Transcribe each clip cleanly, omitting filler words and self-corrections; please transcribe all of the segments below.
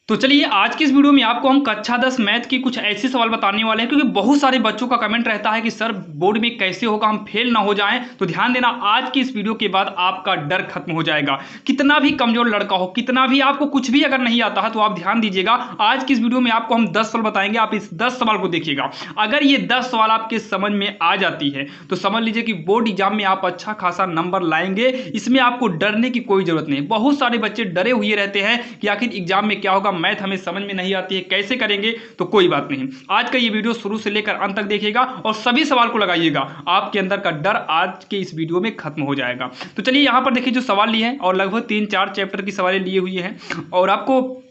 तो चलिए आज की इस वीडियो में आपको हम कक्षा 10 मैथ की कुछ ऐसे सवाल बताने वाले हैं, क्योंकि बहुत सारे बच्चों का कमेंट रहता है कि सर बोर्ड में कैसे होगा, हम फेल ना हो जाएं। तो ध्यान देना, आज की इस वीडियो के बाद आपका डर खत्म हो जाएगा। कितना भी कमजोर लड़का हो, कितना भी आपको कुछ भी अगर नहीं आता है, तो आप ध्यान दीजिएगा। आज की इस वीडियो में आपको हम 10 सवाल बताएंगे, आप इस 10 सवाल को देखिएगा। अगर ये 10 सवाल आपके समझ में आ जाती है तो समझ लीजिए कि बोर्ड एग्जाम में आप अच्छा खासा नंबर लाएंगे। इसमें आपको डरने की कोई जरूरत नहीं। बहुत सारे बच्चे डरे हुए रहते हैं कि आखिर एग्जाम में क्या होगा, मैथ हमें समझ में नहीं आती है, कैसे करेंगे। तो कोई बात नहीं, आज का ये वीडियो शुरू से लेकर अंत तक देखिएगा और सभी सवाल को लगाइएगा। आपके अंदर का डर आज के इस वीडियो में खत्म हो जाएगा। तो चलिए यहां पर देखिए जो सवाल लिए हैं, और लगभग 3-4 चैप्टर की सवालें लिए हुए हैं और आपको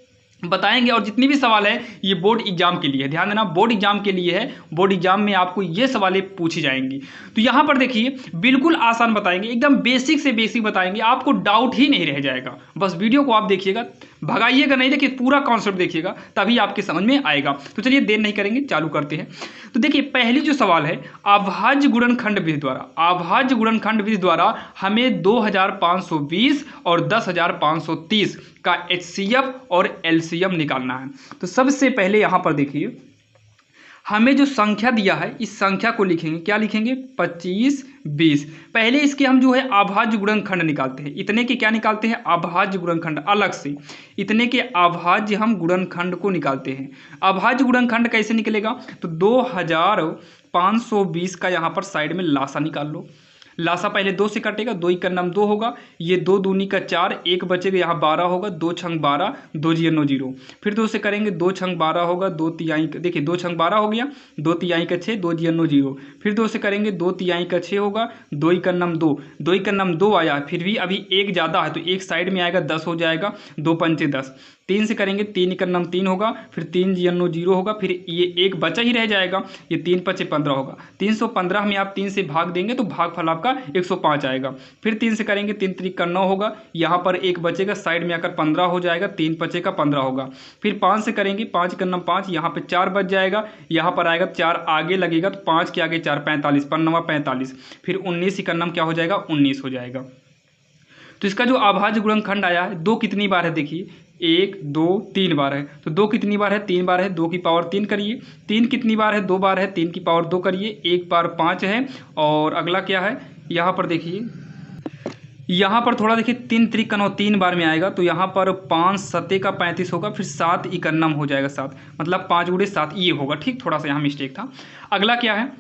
बताएंगे। और जितनी भी सवाल है ये बोर्ड एग्जाम के लिए है, ध्यान देना, बोर्ड एग्जाम के लिए है। बोर्ड एग्जाम में आपको ये सवालें पूछी जाएंगी। तो यहां पर देखिए बिल्कुल आसान बताएंगे, एकदम बेसिक से बेसिक बताएंगे, आपको डाउट ही नहीं रह जाएगा। बस वीडियो को आप देखिएगा, भगाइएगा नहीं, देखिए पूरा कॉन्सेप्ट देखिएगा, तभी आपके समझ में आएगा। तो चलिए देर नहीं करेंगे, चालू करते हैं। तो देखिए पहली जो सवाल है, अभाज्य गुणनखंड विधि द्वारा, अभाज्य गुणनखंड विधि द्वारा हमें 2520 और 10530 का HCF और LCM निकालना है। तो सबसे पहले यहां पर देखिए हमें जो संख्या दिया है, इस संख्या को लिखेंगे, क्या लिखेंगे, 25 20। पहले इसके हम जो है अभाज्य गुणनखंड निकालते हैं। इतने के क्या निकालते हैं, अभाज्य गुणनखंड अलग से। इतने के अभाज्य हम गुणनखंड को निकालते हैं। अभाज्य गुणनखंड कैसे निकलेगा, तो 2520 का यहाँ पर साइड में लासा निकाल लो। लासा पहले 2 से कटेगा, 2 का नम 2 होगा, ये 2 दूनी का 4, 1 बचेगा, यहाँ 12 होगा, 2 छंग 12, 2 जीरो 9 जीरो। फिर 2 से करेंगे, 2 छंग 12 होगा, 2 तिहाई, देखिए 2 छंग 12 हो गया, 2 तिहाई का 6, 2 जीरो 9 जीरो। फिर 2 से करेंगे, 2 तिहाई का 6 होगा, 2 का नम 2, 2 का नम 2 आया, फिर भी अभी एक ज़्यादा है तो एक साइड में आएगा, 10 हो जाएगा, 2 पंचे 10। 3 से करेंगे, 3 का नम 3 होगा, फिर 3 जीरो 0 होगा, फिर ये एक बचा ही रह जाएगा, ये 3 पचे 15 होगा। 315 में आप 3 से भाग देंगे तो भागफल आपका 105 आएगा। फिर 3 से करेंगे, 3 त्रिक का 9 होगा, यहाँ पर एक बचेगा, साइड में आकर 15 हो जाएगा, 3 पचे का 15 होगा। फिर 5 से करेंगे, 5 का नम 5, यहाँ पे 4 बच जाएगा, यहाँ पर आएगा 4 आगे लगेगा, तो 5 के आगे 4 45, 5 45। फिर 19 का नम क्या हो जाएगा, 19 हो जाएगा। तो इसका जो अभाज्य गुणनखंड आया है, 2 कितनी बार है, देखिए 1 2 3 बार है। तो 2 कितनी बार है, 3 बार है, 2 की पावर 3 करिए। 3 कितनी बार है, 2 बार है, 3 की पावर 2 करिए, 1 बार 5 है। और अगला क्या है, यहाँ पर देखिए, यहाँ पर थोड़ा देखिए, 3 त्रिक का 9 3 बार में आएगा, तो यहाँ पर 5 सत्ते का 35 होगा, फिर 7 इकन्नम हो जाएगा 7, मतलब 5 गुणे 7 ये होगा। ठीक, थोड़ा सा यहाँ मिस्टेक था। अगला क्या है,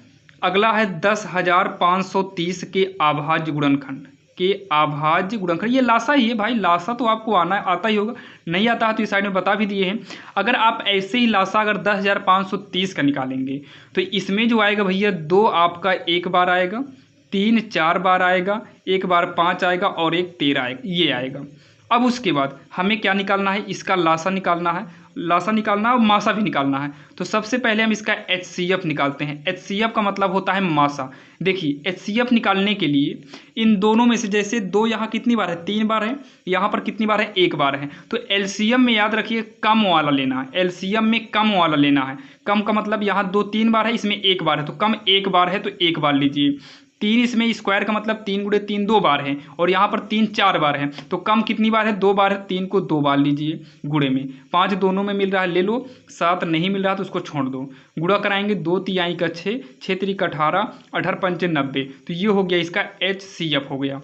अगला है 10530 के अभाज्य गुणनखंड के अभाज्य गुणनखंड। ये लासा ही है भाई, लासा तो आपको आता ही होगा, नहीं आता है तो इस साइड में बता भी दिए हैं। अगर आप ऐसे ही लासा अगर 10530 का निकालेंगे तो इसमें जो आएगा भैया, 2 आपका 1 बार आएगा, 3 4 बार आएगा, 1 बार 5 आएगा और 1 13 आएगा, ये आएगा। अब उसके बाद हमें क्या निकालना है, इसका लासा निकालना है, लासा निकालना है और मासा भी निकालना है। तो सबसे पहले हम इसका HCF निकालते हैं। HCF का मतलब होता है मासा। देखिए HCF निकालने के लिए इन दोनों में से, जैसे 2 यहाँ कितनी बार है, 3 बार है, यहाँ पर कितनी बार है, 1 बार है, तो LCM में याद रखिए कम वाला लेना है। LCM में कम वाला लेना है। कम का मतलब यहाँ 2 3 बार है, इसमें 1 बार है, तो कम 1 बार है तो 1 बार लीजिए। 3 इसमें स्क्वायर का मतलब 3 गुणे 3 2 बार है, और यहाँ पर 3 4 बार है, तो कम कितनी बार है, 2 बार है, 3 को 2 बार लीजिए गुणे में। 5 दोनों में मिल रहा है ले लो, 7 नहीं मिल रहा तो उसको छोड़ दो। गुणा कराएंगे, 2 तिहाई का 6, 6 त्रिक 18, 18 पंचे 90, तो ये हो गया इसका HCF हो गया।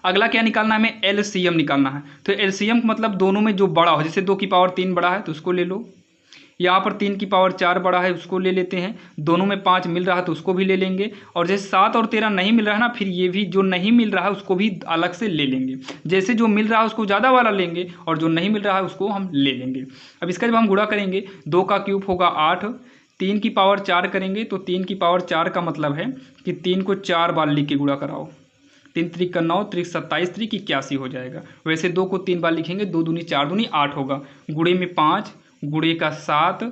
अगला क्या निकालना है, हमें LCM निकालना है। तो LCM मतलब दोनों में जो बड़ा हो, जैसे 2 की पावर 3 बड़ा है तो उसको ले लो, यहाँ पर 3 की पावर 4 बड़ा है उसको ले लेते हैं, दोनों में 5 मिल रहा है तो उसको भी ले लेंगे, और जैसे 7 और 13 नहीं मिल रहा है ना, फिर ये भी जो नहीं मिल रहा है उसको भी अलग से ले लेंगे। जैसे जो मिल रहा है उसको ज़्यादा वाला लेंगे और जो नहीं मिल रहा है उसको हम ले लेंगे। अब इसका जब हम गुणा करेंगे, 2 का क्यूब होगा 8, 3 की पावर 4 करेंगे तो 3 की पावर 4 का मतलब है कि 3 को 4 बार लिख के गुणा कराओ। 3 त्रिक का 9, त्रिक 27, त्रिक 81 हो जाएगा। वैसे 2 को 3 बार लिखेंगे, 2 दूनी 4 दूनी 8 होगा, गुणे में 5, गुणे का 7,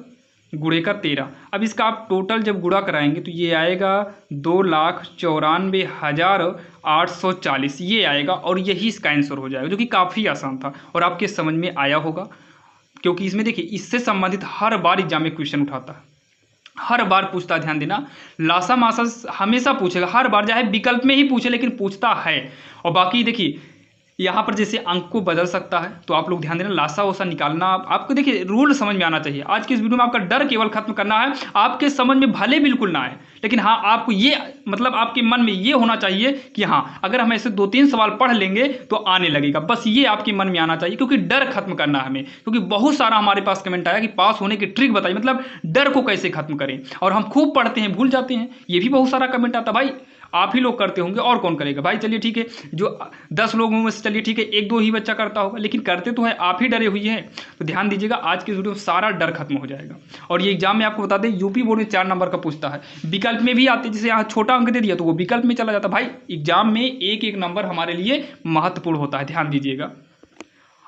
गुणे का 13। अब इसका आप टोटल जब गुणा कराएंगे तो ये आएगा 2,94,840, ये आएगा, और यही इसका आंसर हो जाएगा, जो कि काफ़ी आसान था और आपके समझ में आया होगा। क्योंकि इसमें देखिए इससे संबंधित हर बार एग्जाम में क्वेश्चन उठाता है, हर बार पूछता है, ध्यान देना, लासा मासा हमेशा पूछेगा, हर बार, चाहे विकल्प में ही पूछे लेकिन पूछता है। और बाकी देखिए यहाँ पर जैसे अंक को बदल सकता है, तो आप लोग ध्यान देना, लासा ओसा निकालना आपको देखिए रूल समझ में आना चाहिए। आज की इस वीडियो में आपका डर केवल खत्म करना है, आपके समझ में भले बिल्कुल ना आए, लेकिन हाँ आपको ये मतलब आपके मन में ये होना चाहिए कि हाँ अगर हम ऐसे 2-3 सवाल पढ़ लेंगे तो आने लगेगा, बस ये आपके मन में आना चाहिए, क्योंकि डर खत्म करना है हमें। क्योंकि बहुत सारा हमारे पास कमेंट आया कि पास होने की ट्रिक बताइए, मतलब डर को कैसे खत्म करें, और हम खूब पढ़ते हैं भूल जाते हैं, ये भी बहुत सारा कमेंट आता। भाई आप ही लोग करते होंगे और कौन करेगा भाई, चलिए ठीक है, जो 10 लोगों में से चलिए ठीक है 1-2 ही बच्चा करता होगा, लेकिन करते तो है आप ही डरे हुए हैं। तो ध्यान दीजिएगा, आज की वीडियो में सारा डर खत्म हो जाएगा। और ये एग्जाम में आपको बता दें यूपी बोर्ड में 4 नंबर का पूछता है, विकल्प में भी आते, जैसे यहाँ छोटा अंक दे दिया तो वो विकल्प में चला जाता। भाई एग्जाम में एक एक नंबर हमारे लिए महत्वपूर्ण होता है, ध्यान दीजिएगा।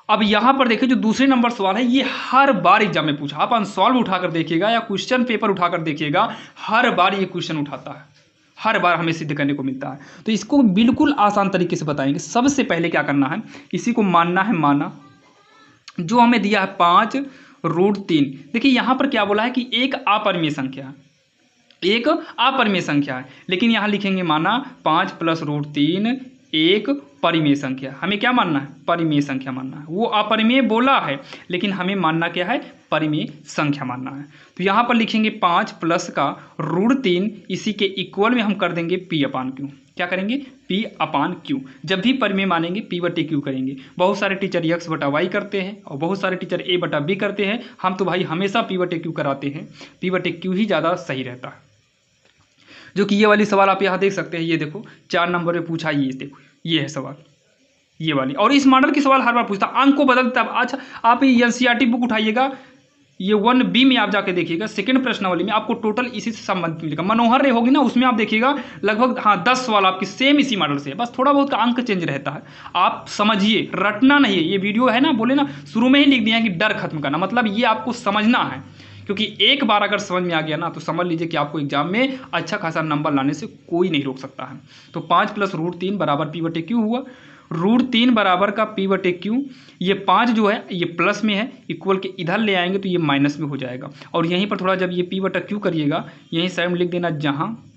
अब यहाँ पर देखिए जो दूसरे नंबर सवाल है, ये हर बार एग्जाम में पूछा, आप अनसॉल्व उठाकर देखिएगा या क्वेश्चन पेपर उठाकर देखिएगा, हर बार ये क्वेश्चन उठाता है, हर बार हमें सिद्ध करने को मिलता है। तो इसको बिल्कुल आसान तरीके से बताएंगे। सबसे पहले क्या करना है, इसी को मानना है माना, जो हमें दिया है 5√3। देखिए यहाँ पर क्या बोला है कि एक अपरिमेय संख्या है, एक अपरिमेय संख्या है, लेकिन यहाँ लिखेंगे माना 5 + √3 एक परिमेय संख्या। हमें क्या मानना है, परिमेय संख्या मानना है। वो अपरिमेय बोला है, लेकिन हमें मानना क्या है, परिमेय संख्या मानना है। तो यहाँ पर लिखेंगे 5 प्लस का √3, इसी के इक्वल में हम कर देंगे P/Q। क्या करेंगे, P/Q। जब भी परिमेय मानेंगे P/Q करेंगे। बहुत सारे टीचर X/Y करते हैं और बहुत सारे टीचर A/B करते हैं, हम तो भाई हमेशा P/Q कराते हैं, P/Q ही ज़्यादा सही रहता है। जो कि ये वाली सवाल आप यहाँ देख सकते हैं, ये देखो 4 नंबर में पूछा, ये देखो ये है सवाल, ये वाली। और इस मॉडल की सवाल हर बार पूछता, अंक को बदलता। अच्छा आप NCERT बुक उठाइएगा, ये 1B में आप जाके देखिएगा, सेकंड प्रश्नावली में आपको टोटल इसी से संबंधित मिलेगा। मनोहर रे होगी ना, उसमें आप देखिएगा लगभग हाँ 10 सवाल आपकी सेम इसी मॉडल से है, बस थोड़ा बहुत का अंक चेंज रहता है। आप समझिए, रटना नहीं है। ये वीडियो है ना, बोले ना शुरू में ही लिख दिया है कि डर खत्म करना, मतलब ये आपको समझना है, क्योंकि एक बार अगर समझ में आ गया ना तो समझ लीजिए कि आपको एग्जाम में अच्छा खासा नंबर लाने से कोई नहीं रोक सकता है। तो 5 + √3 बराबर P/Q हुआ, √3 बराबर का P/Q। ये 5 जो है ये प्लस में है, इक्वल के इधर ले आएंगे तो ये माइनस में हो जाएगा। और यहीं पर थोड़ा जब ये P/Q करिएगा, यहीं साइड में लिख देना जहाँ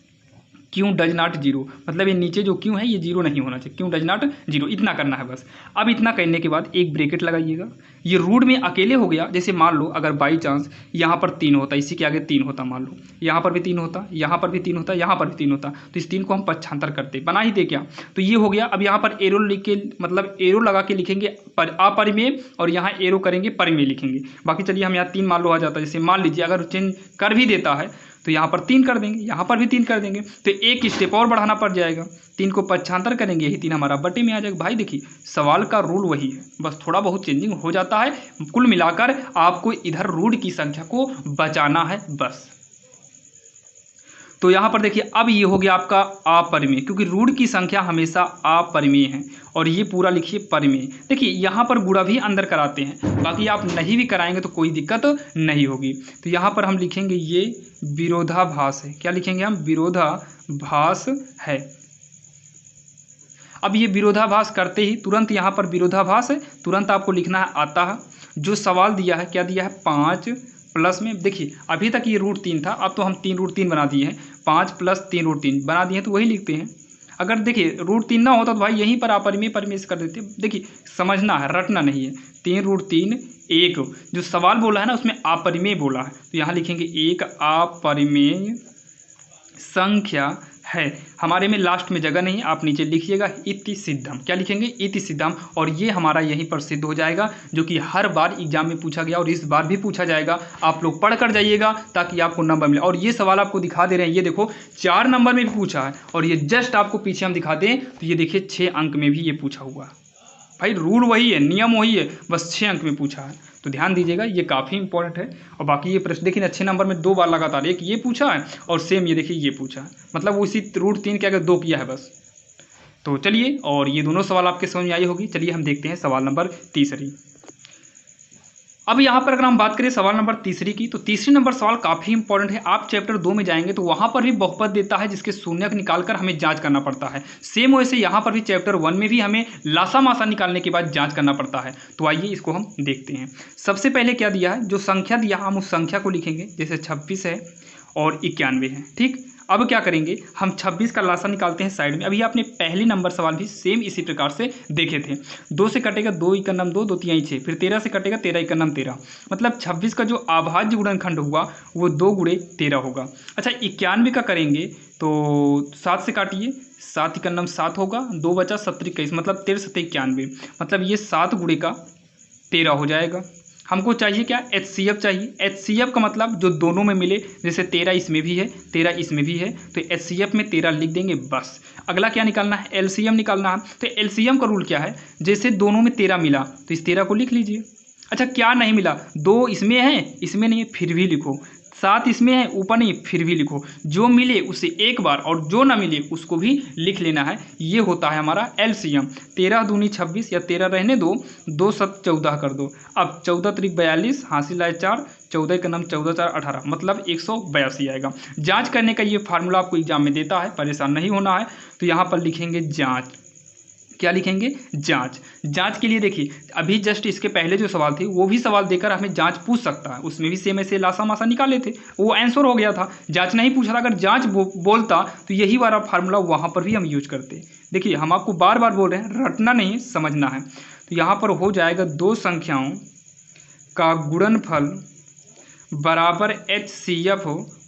Q डज नॉट 0, मतलब ये नीचे जो Q है ये 0 नहीं होना चाहिए, Q डज नॉट 0, इतना करना है बस। अब इतना करने के बाद एक ब्रैकेट लगाइएगा, ये रूट में अकेले हो गया। जैसे मान लो अगर बाई चांस यहाँ पर 3 होता, इसी के आगे 3 होता, मान लो यहाँ पर भी 3 होता, यहाँ पर भी 3 होता, यहाँ पर भी 3 होता, तो इस 3 को हम पक्षांतर करते, बना ही दे क्या, तो ये हो गया। अब यहाँ पर एरो लिख के, मतलब एरो लगा के लिखेंगे अपरिमेय, और यहाँ एरो करेंगे परिमेय लिखेंगे। बाकी चलिए हम यहाँ 3 मान लो आ जाता है, जैसे मान लीजिए अगर चेंज कर भी देता है तो यहाँ पर 3 कर देंगे, यहाँ पर भी 3 कर देंगे, तो एक स्टेप और बढ़ाना पड़ जाएगा, 3 को पक्षांतर करेंगे, यही 3 हमारा बटे में आ जाएगा। भाई देखिए सवाल का रूल वही है, बस थोड़ा बहुत चेंजिंग हो जाता है, कुल मिलाकर आपको इधर रूट की संख्या को बचाना है बस। तो यहाँ पर देखिए अब ये हो गया आपका अपरिमेय, क्योंकि रूट की संख्या हमेशा अपरिमेय है, और ये पूरा लिखिए परिमेय। देखिए यहाँ पर गुणा भी अंदर कराते हैं, बाकी आप नहीं भी कराएंगे तो कोई दिक्कत नहीं होगी। तो यहाँ पर हम लिखेंगे ये विरोधाभास है, क्या लिखेंगे हम, विरोधाभास है। अब ये विरोधाभास करते ही तुरंत यहाँ पर विरोधाभास है, तुरंत आपको लिखना है आता है, जो सवाल दिया है क्या दिया है, 5 प्लस में, देखिए अभी तक ये √3 था, अब तो हम 3√3 बना दिए हैं, 5 + 3√3 बना दिए हैं, तो वही लिखते हैं। अगर देखिए √3 ना होता तो भाई यहीं पर अपरिमेय परिमेय कर देते। देखिए समझना है, रटना नहीं है। 3√3 एक, जो सवाल बोला है ना उसमें अपरिमेय बोला है, तो यहाँ लिखेंगे एक अपरिमेय संख्या है। हमारे में लास्ट में जगह नहीं, आप नीचे लिखिएगा इति सिद्धम, क्या लिखेंगे, इति सिद्धम, और ये हमारा यहीं पर सिद्ध हो जाएगा, जो कि हर बार एग्जाम में पूछा गया और इस बार भी पूछा जाएगा। आप लोग पढ़ कर जाइएगा ताकि आपको नंबर मिले। और ये सवाल आपको दिखा दे रहे हैं, ये देखो 4 नंबर में भी पूछा है, और ये जस्ट आपको पीछे हम दिखा दें तो ये देखिए 6 अंक में भी ये पूछा हुआ है। भाई रूल वही है, नियम वही है, बस 6 अंक में पूछा है। तो ध्यान दीजिएगा, ये काफ़ी इंपॉर्टेंट है। और बाकी ये प्रश्न देखिए अच्छे नंबर में 2 बार लगातार, एक ये पूछा है और सेम ये देखिए ये पूछा है, मतलब उसी √3 के आगे 2 किया है बस। तो चलिए, और ये दोनों सवाल आपके समझ में आई होगी। चलिए हम देखते हैं सवाल नंबर 3। अब यहाँ पर अगर हम बात करें सवाल नंबर 3 की, तो 3 नंबर सवाल काफ़ी इंपॉर्टेंट है। आप चैप्टर 2 में जाएंगे तो वहाँ पर भी बहुपद देता है, जिसके शून्यक निकालकर हमें जांच करना पड़ता है। सेम वैसे यहाँ पर भी चैप्टर 1 में भी हमें लासा मासा निकालने के बाद जांच करना पड़ता है। तो आइए इसको हम देखते हैं। सबसे पहले क्या दिया है, जो संख्या दिया हम उस संख्या को लिखेंगे, जैसे 26 है और 91 है, ठीक। अब क्या करेंगे, हम 26 का लासा निकालते हैं साइड में। अभी आपने पहले नंबर सवाल भी सेम इसी प्रकार से देखे थे। 2 से कटेगा 2 इक्का नाम 2, 2 तिहाई 6, फिर 13 से कटेगा 13 इक्का नाम 13, मतलब 26 का जो अभाज्य गुणनखंड हुआ वो 2 गुणे 13 होगा। अच्छा 91 का करेंगे तो 7 से काटिए, 7 इक्का नाम 7 होगा, 2 बचा 7 21, मतलब 13 7 91, मतलब ये 7 गुणे का 13 हो जाएगा। हमको चाहिए क्या, HCF चाहिए। HCF का मतलब जो दोनों में मिले, जैसे 13 इसमें भी है 13 इसमें भी है, तो HCF में 13 लिख देंगे बस। अगला क्या निकालना है, LCM निकालना है। तो LCM का रूल क्या है, जैसे दोनों में 13 मिला तो इस 13 को लिख लीजिए। अच्छा क्या नहीं मिला, 2 इसमें है इसमें नहीं है फिर भी लिखो, 7 इसमें है ऊपर नहीं फिर भी लिखो, जो मिले उसे एक बार और जो ना मिले उसको भी लिख लेना है। ये होता है हमारा LCM। 13 दूनी 26 या 13 रहने दो, 2 7 14 कर दो। अब 14 त्रिक 42, हासिल आए 4, 14 का नाम 14 4 18, मतलब 182 आएगा। जांच करने का ये फार्मूला आपको एग्जाम में देता है, परेशान नहीं होना है। तो यहाँ पर लिखेंगे जांच, क्या लिखेंगे, जांच। जांच के लिए देखिए अभी जस्ट इसके पहले जो सवाल थे वो भी सवाल देकर हमें जांच पूछ सकता है, उसमें भी सेम ऐसे लासा मासा निकाले थे, वो आंसर हो गया था। जांच नहीं पूछ रहा, अगर जांच बोलता तो यही वाला फार्मूला वहाँ पर भी हम यूज करते। देखिए हम आपको बार बार बोल रहे हैं, रटना नहीं समझना है। तो यहाँ पर हो जाएगा 2 संख्याओं का गुणनफल बराबर HCF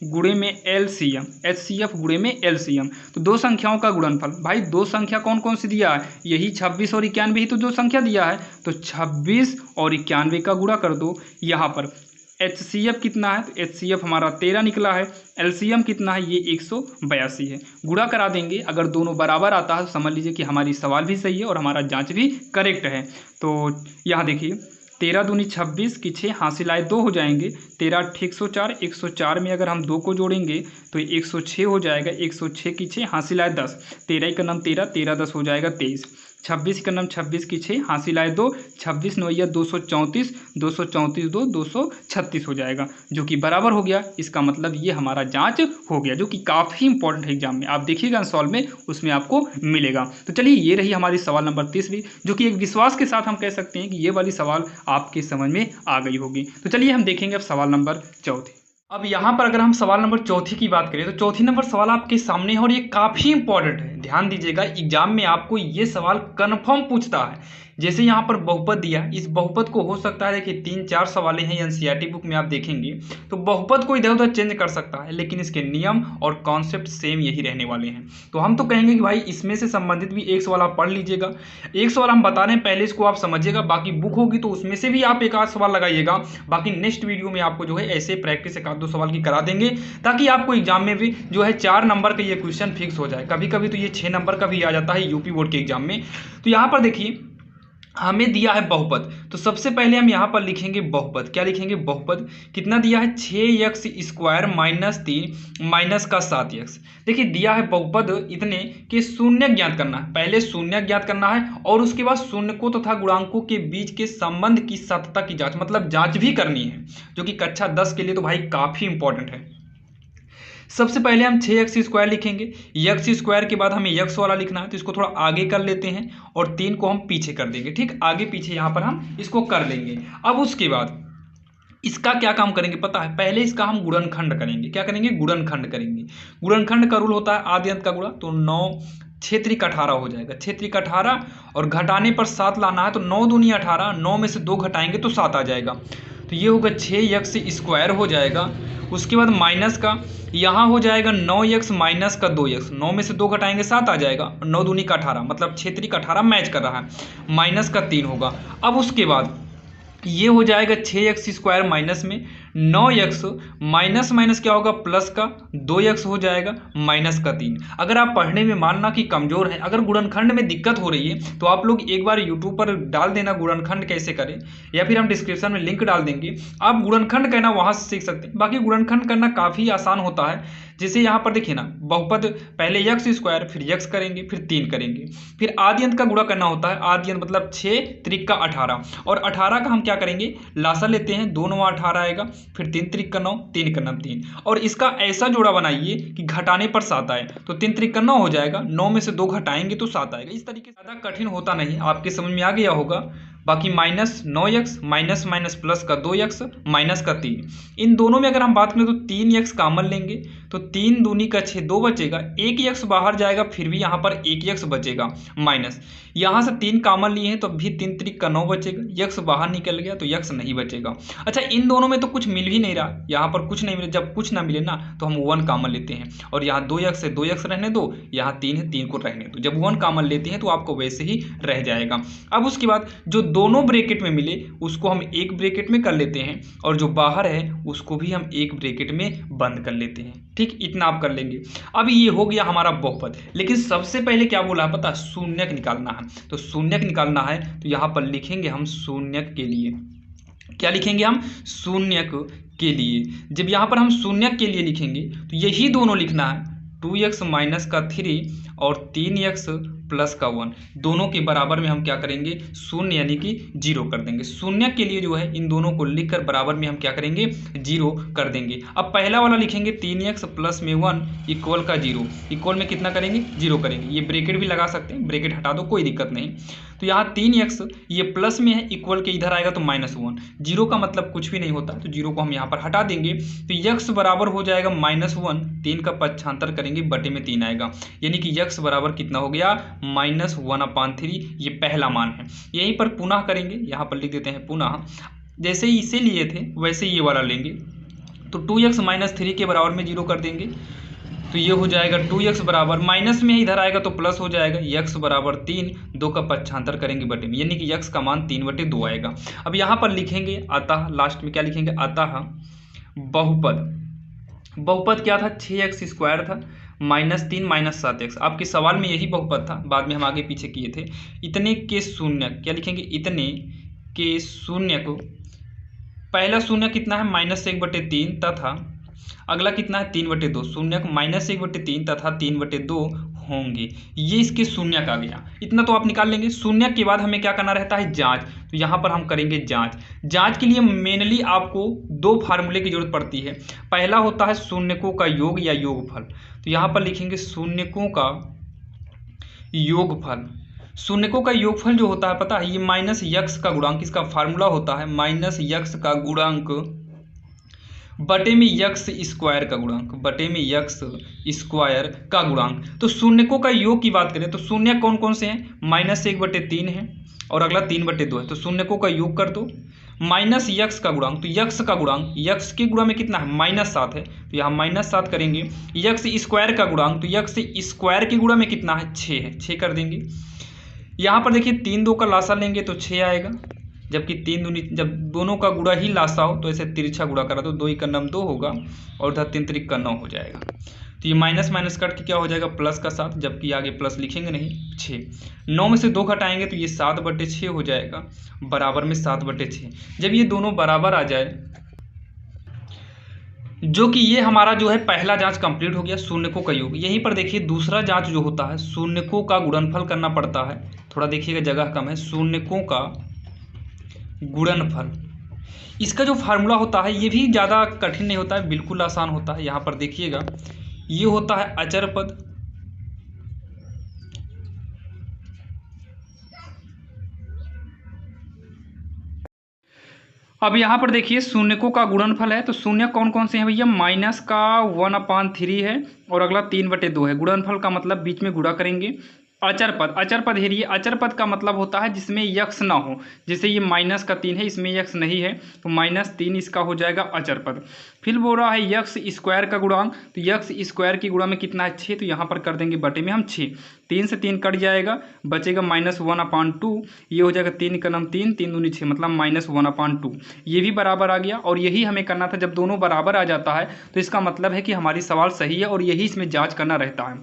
गुणे में LCM, HCF गुणे में LCM। तो 2 संख्याओं का गुणनफल, भाई 2 संख्या कौन कौन सी दिया है, यही 26 और 91 ही तो 2 संख्या दिया है, तो 26 और 91 का गुणा कर दो। यहाँ पर HCF कितना है, तो HCF हमारा 13 निकला है, LCM कितना है, ये 182 है। गुणा करा देंगे, अगर दोनों बराबर आता है तो समझ लीजिए कि हमारी सवाल भी सही है और हमारा जांच भी करेक्ट है। तो यहाँ देखिए 13 दूनी 26 की 6, हासिल आए 2 हो जाएंगे, 13 8 104, 104 में अगर हम 2 को जोड़ेंगे तो 106 हो जाएगा, 106 की 6, हासिल आए 10, 13 का नाम 13, 13 10 हो जाएगा 23, 26 का नाम 26 की 6, हासिल आए 2, 26 9 234, 234 2 236 हो जाएगा, जो कि बराबर हो गया। इसका मतलब ये हमारा जांच हो गया, जो कि काफ़ी इंपॉर्टेंट है एग्जाम में, आप देखिएगा सॉल्व में उसमें आपको मिलेगा। तो चलिए ये रही हमारी सवाल नंबर 30, जो कि एक विश्वास के साथ हम कह सकते हैं कि ये वाली सवाल आपके समझ में आ गई होगी। तो चलिए हम देखेंगे अब सवाल नंबर 4। अब यहाँ पर अगर हम सवाल नंबर 4 की बात करें तो 4 नंबर सवाल आपके सामने है और ये काफ़ी इंपॉर्टेंट है। ध्यान दीजिएगा, एग्जाम में आपको ये सवाल कन्फर्म पूछता है। जैसे यहाँ पर बहुपद दिया, इस बहुपद को हो सकता है कि 3-4 सवाल हैं NCERT बुक में आप देखेंगे तो बहुपद को इधर उधर चेंज कर सकता है, लेकिन इसके नियम और कॉन्सेप्ट सेम यही रहने वाले हैं। तो हम तो कहेंगे कि भाई इसमें से संबंधित भी एक सवाल आप पढ़ लीजिएगा, एक सवाल हम बता रहे हैं पहले इसको आप समझिएगा, बाकी बुक होगी तो उसमें से भी आप एक आध सवाल लगाइएगा। बाकी नेक्स्ट वीडियो में आपको जो है ऐसे प्रैक्टिस 1-2 सवाल की करा देंगे, ताकि आपको एग्जाम में भी जो है 4 नंबर का ये क्वेश्चन फिक्स हो जाए। कभी कभी तो ये 6 नंबर का भी आ जाता है यूपी बोर्ड के एग्जाम में। तो यहाँ पर देखिए हमें दिया है बहुपद, तो सबसे पहले हम यहाँ पर लिखेंगे बहुपद। क्या लिखेंगे, बहुपद कितना दिया है, 6x स्क्वायर माइनस 3 माइनस का 7x। देखिए दिया है बहुपद इतने कि शून्य ज्ञात करना है, पहले शून्य ज्ञात करना है और उसके बाद शून्यकों तथा गुणांकों के बीच के संबंध की सत्यता की जांच, मतलब जांच भी करनी है, जो कि कक्षा 10 के लिए तो भाई काफ़ी इंपॉर्टेंट है। सबसे पहले हम 6x स्क्वायर लिखेंगे, x स्क्वायर के बाद हमें x वाला लिखना है तो इसको थोड़ा आगे कर लेते हैं और 3 को हम पीछे कर देंगे। ठीक, आगे पीछे यहाँ पर हम इसको कर लेंगे। अब उसके बाद इसका क्या काम करेंगे पता है, पहले इसका हम गुणनखंड करेंगे। क्या करेंगे, गुणनखंड करेंगे। गुणनखंड का रूल होता है आदि अंत का गुणा, तो 9 6 त्रिक 18 हो जाएगा, 6 त्रिक 18 और घटाने पर 7 लाना है तो 9 दूनी 18, 9 में से 2 घटाएंगे तो 7 आ जाएगा। तो ये होगा 6x स्क्वायर हो जाएगा। उसके बाद माइनस का यहाँ हो जाएगा 9x माइनस का 2x, 9 में से 2 घटाएंगे 7 आ जाएगा, 9 दूनी का 18, मतलब 6 त्रिक 18 मैच कर रहा है, माइनस का 3 होगा। अब उसके बाद ये हो जाएगा 6x स्क्वायर माइनस में 9x माइनस माइनस क्या होगा, प्लस का 2x हो जाएगा माइनस का 3। अगर आप पढ़ने में मानना कि कमज़ोर हैं, अगर गुणनखंड में दिक्कत हो रही है तो आप लोग एक बार यूट्यूब पर डाल देना गुणनखंड कैसे करें, या फिर हम डिस्क्रिप्शन में लिंक डाल देंगे, आप गुणनखंड करना वहाँ से सीख सकते हैं। बाकी गुणनखंड करना काफ़ी आसान होता है। जैसे यहाँ पर देखिए ना, बहुपद पहले x स्क्वायर फिर x करेंगे फिर 3 करेंगे, फिर आदि अंत का गुणा करना होता है। आदि अंत मतलब 6 त्रिक का 18 और 18 का हम क्या करेंगे, लासा लेते हैं, 2 9 18 आएगा, फिर 3 त्रिक का 9, 3 का 9 3, और इसका ऐसा जोड़ा बनाइए कि घटाने पर 7 आए, तो 3 त्रिक का 9 हो जाएगा, 9 में से 2 घटाएंगे तो 7 आएगा। इस तरीके से ज़्यादा कठिन होता नहीं, आपके समझ में आ गया होगा। बाकी minus 9x minus minus plus का 2x माइनस का 3, इन दोनों में अगर हम बात करें तो 3x कॉमन लेंगे तो 3 दूनी का 6, 2 बचेगा, एक यक्स बाहर जाएगा फिर भी यहाँ पर एक यक्स बचेगा माइनस, यहाँ से 3 कॉमन लिए हैं तो भी 3 त्रिक का 9 बचेगा, यक्स बाहर निकल गया तो यक्स नहीं बचेगा। अच्छा इन दोनों में तो कुछ मिल भी नहीं रहा, यहाँ पर कुछ नहीं मिले, जब कुछ ना मिले ना तो हम 1 कॉमन लेते हैं और यहाँ 2 यक्स है 2 यक्स रहने दो, यहाँ 3 है 3 को रहने दो, जब 1 कॉमन लेते हैं तो आपको वैसे ही रह जाएगा। अब उसके बाद जो दोनों ब्रैकेट में मिले उसको हम एक ब्रैकेट में कर लेते हैं और जो बाहर है उसको भी हम एक ब्रैकेट में बंद कर लेते हैं। ठीक, इतना आप कर लेंगे। अब ये हो गया हमारा बहुपद, लेकिन सबसे पहले क्या बोला है पता, शून्यक निकालना है। तो शून्यक निकालना है तो यहाँ पर लिखेंगे हम शून्यक के लिए, क्या लिखेंगे हम, शून्यक के लिए। जब यहाँ पर हम शून्यक के लिए लिखेंगे तो यही दोनों लिखना है, 2x माइनस का 3 और 3x प्लस का 1, दोनों के बराबर में हम क्या करेंगे, शून्य यानी कि 0 कर देंगे। शून्य के लिए जो है इन दोनों को लिखकर बराबर में हम क्या करेंगे, 0 कर देंगे। अब पहला वाला लिखेंगे 3x प्लस में 1 इक्वल का 0, इक्वल में कितना करेंगे, 0 करेंगे। ये ब्रैकेट भी लगा सकते हैं, ब्रैकेट हटा दो कोई दिक्कत नहीं। तो यहाँ 3x ये प्लस में है, इक्वल के इधर आएगा तो -1, 0 का मतलब कुछ भी नहीं होता, तो 0 को हम यहाँ पर हटा देंगे। तो x बराबर हो जाएगा -1, 3 का पक्षांतर करेंगे बटे में 3 आएगा, यानी कि x बराबर कितना हो गया, -1/3। ये पहला मान है। यहीं पर पुनः करेंगे, यहाँ पर लिख देते हैं पुनः, जैसे ही इसे लिए थे वैसे ये वाला लेंगे। तो 2x - 3 के बराबर में 0 कर देंगे, तो ये हो जाएगा 2x बराबर, माइनस में इधर आएगा तो प्लस हो जाएगा, x बराबर 3, 2 का पक्षांतर करेंगे बटे में, यानी कि x का मान 3/2 आएगा। अब यहाँ पर लिखेंगे अतः, लास्ट में क्या लिखेंगे, अतः बहुपद। बहुपद क्या था, 6x² था, -3 - 7x। आपके सवाल में यही बहुपद था, बाद में हम आगे पीछे किए थे। इतने के शून्य, क्या लिखेंगे, इतने के शून्य को, पहला शून्य कितना है, -1/3 तथा अगला कितना है, 3/2। शून्य -1/3 तथा 3/2 होंगे, ये इसके शून्यक आ गया। इतना तो आप निकाल लेंगे। शून्यक के बाद हमें क्या करना रहता है, जांच। तो यहाँ पर हम करेंगे जांच। जांच के लिए मेनली आपको 2 फार्मूले की जरूरत पड़ती है। पहला होता है शून्यकों का योग या योगफल, तो यहाँ पर लिखेंगे शून्यकों का योगफल। शून्यकों का योगफल जो होता है पता है, ये -x का गुणांक, इसका फार्मूला होता है -x का गुणांक बटे में x² का गुणांक, बटे में x² का गुणांक। तो शून्यकों का योग की बात करें तो शून्य कौन कौन से हैं, -1/3 है और अगला 3/2 है। तो शून्यकों का योग कर दो, -x का गुणांक, तो x का गुणांक, x के गुणा में कितना है, -7 है, तो यहाँ -7 करेंगे। x² का गुणांक, तो x² के गुणा में कितना है, 6 है, 6 कर देंगे। यहाँ पर देखिए 3 2 का लासा लेंगे तो 6 आएगा, जबकि 3 दूनी, जब दोनों का गुणा ही लासा हो तो ऐसे तिरछा गुणा करा तो 2 × 9 2 होगा और उधर 3 त्रिक का 9 हो जाएगा। तो ये माइनस माइनस कट के क्या हो जाएगा, प्लस का 7, जबकि आगे प्लस लिखेंगे नहीं, 6। 9 में से 2 घटाएंगे तो ये 7/6 हो जाएगा, बराबर में 7/6। जब ये दोनों बराबर आ जाए, जो कि ये हमारा जो है पहला जांच कंप्लीट हो गया, शून्यकों का योग। यहीं पर देखिए दूसरा जांच जो होता है, शून्यकों का गुणनफल करना पड़ता है। थोड़ा देखिएगा जगह कम है, शून्यकों का गुणनफल, इसका जो फार्मूला होता है ये भी ज़्यादा कठिन नहीं होता है, बिल्कुल आसान होता है। यहाँ पर देखिएगा ये होता है अचर पद, अब यहाँ पर देखिए शून्यकों का गुणनफल है, तो शून्य कौन कौन से हैं भैया, माइनस का 1/3 है और अगला 3/2 है। गुणनफल का मतलब बीच में गुणा करेंगे। अचर पद, अचर पद हेरिए, अचर पद का मतलब होता है जिसमें यक्स ना हो, जैसे ये -3 है, इसमें यक्स नहीं है तो -3 इसका हो जाएगा अचर पद। फिर बोल रहा है x² का गुणांक, तो x² की गुणा में कितना है, 6, तो यहाँ पर कर देंगे बटे में हम 6। 3 से 3 कट जाएगा, बचेगा -1/2, ये हो जाएगा 3 × 9 3, 3 दूनी 6, मतलब -1/2। ये भी बराबर आ गया और यही हमें करना था। जब दोनों बराबर आ जाता है तो इसका मतलब है कि हमारी सवाल सही है और यही इसमें जाँच करना रहता है,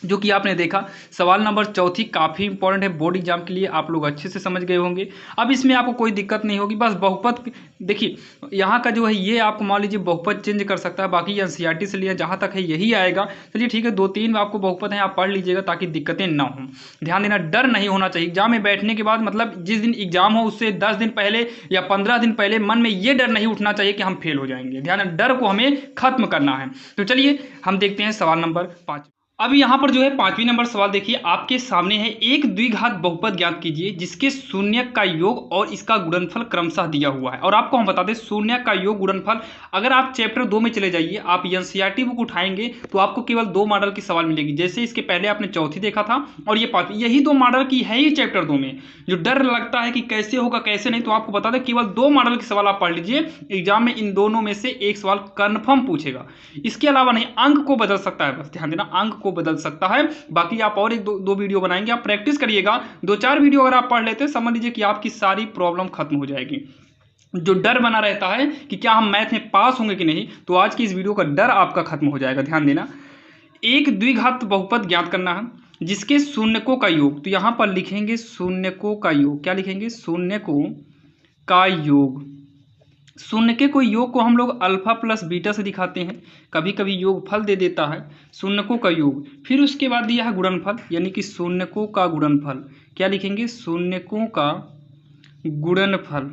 जो कि आपने देखा। सवाल नंबर 4 काफ़ी इंपॉर्टेंट है बोर्ड एग्जाम के लिए, आप लोग अच्छे से समझ गए होंगे। अब इसमें आपको कोई दिक्कत नहीं होगी, बस बहुपद देखिए यहाँ का जो है ये आपको मान लीजिए बहुपद चेंज कर सकता है, बाकी एनसीईआरटी से लिया जहाँ तक है यही आएगा। चलिए ठीक है, 2-3 आपको बहुपद हैं, आप पढ़ लीजिएगा ताकि दिक्कतें ना हों। ध्यान देना, डर नहीं होना चाहिए एग्जाम में बैठने के बाद, मतलब जिस दिन एग्जाम हो उससे 10 दिन पहले या 15 दिन पहले मन में ये डर नहीं उठना चाहिए कि हम फेल हो जाएंगे। ध्यान, डर को हमें खत्म करना है। तो चलिए हम देखते हैं सवाल नंबर 5। अब यहाँ पर जो है 5वीं नंबर सवाल देखिए आपके सामने है, एक द्विघात बहुपद ज्ञात कीजिए जिसके शून्य का योग और इसका गुणनफल क्रमशः दिया हुआ है। और आपको हम बता दें शून्य का योग गुणनफल, अगर आप चैप्टर 2 में चले जाइए, आप एनसीईआरटी बुक उठाएंगे तो आपको केवल 2 मॉडल की सवाल मिलेगी। जैसे इसके पहले आपने चौथी देखा था और ये 5वीं, यही 2 मॉडल की है ही चैप्टर 2 में। जो डर लगता है कि कैसे होगा कैसे नहीं, तो आपको बता दें केवल 2 मॉडल की सवाल आप पढ़ लीजिए, एग्जाम में इन दोनों में से एक सवाल कन्फर्म पूछेगा। इसके अलावा नहीं, अंक को बदल सकता है, बस ध्यान देना अंक को बदल सकता है। बाकी आप और एक दो वीडियो बनाएंगे, आप प्रैक्टिस करिएगा, 2-4 वीडियो अगर आप पढ़ लेते हैं समझ लीजिए कि आपकी सारी प्रॉब्लम खत्म हो जाएगी। जो डर बना रहता है कि क्या हम मैथ में पास होंगे कि नहीं, तो आज की इस वीडियो का डर आपका खत्म हो जाएगा। ध्यान देना, एक द्विघात बहुपद ज्ञात करना है जिसके शून्यकों का योग, तो यहां पर लिखेंगे शून्यकों का योग। क्या लिखेंगे? शून्यकों का योग। शून्य के कोई योग को हम लोग अल्फा प्लस बीटा से दिखाते हैं, कभी कभी योग फल दे देता है, शून्यकों का योग। फिर उसके बाद दिया है गुणनफल, यानी कि शून्यकों का गुणनफल। क्या लिखेंगे? शून्यकों का गुणनफल।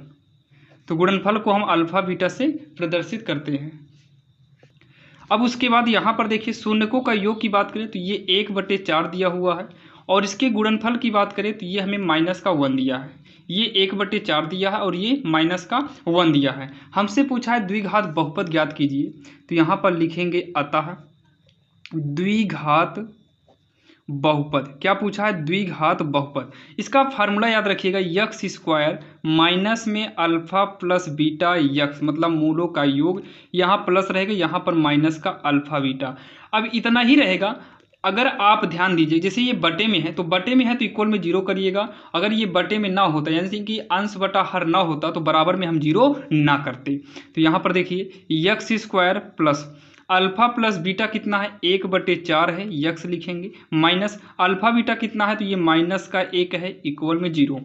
तो गुणनफल को हम अल्फा बीटा से प्रदर्शित करते हैं। अब उसके बाद यहाँ पर देखिए शून्यकों का योग की बात करें तो ये 1/4 दिया हुआ है, और इसके गुणनफल की बात करें तो ये हमें -1 दिया है। ये 1/4 दिया है और ये -1 दिया है। हमसे पूछा है द्विघात बहुपद ज्ञात कीजिए, तो यहाँ पर लिखेंगे अतः द्विघात बहुपद। क्या पूछा है? द्विघात बहुपद। इसका फार्मूला याद रखिएगा, यक्स स्क्वायर माइनस में अल्फा प्लस बीटा यक्स, मतलब मूलों का योग। यहाँ प्लस रहेगा, यहाँ पर माइनस का अल्फा बीटा। अब इतना ही रहेगा। अगर आप ध्यान दीजिए, जैसे ये बटे में है तो बटे में है तो इक्वल में 0 करिएगा। अगर ये बटे में ना होता, यानी कि अंश बटा हर ना होता, तो बराबर में हम 0 ना करते। तो यहाँ पर देखिए x square plus alpha plus beta कितना है? 1/4 है, यक्स लिखेंगे, माइनस अल्फा बीटा कितना है? तो ये -1 है, इक्वल में 0।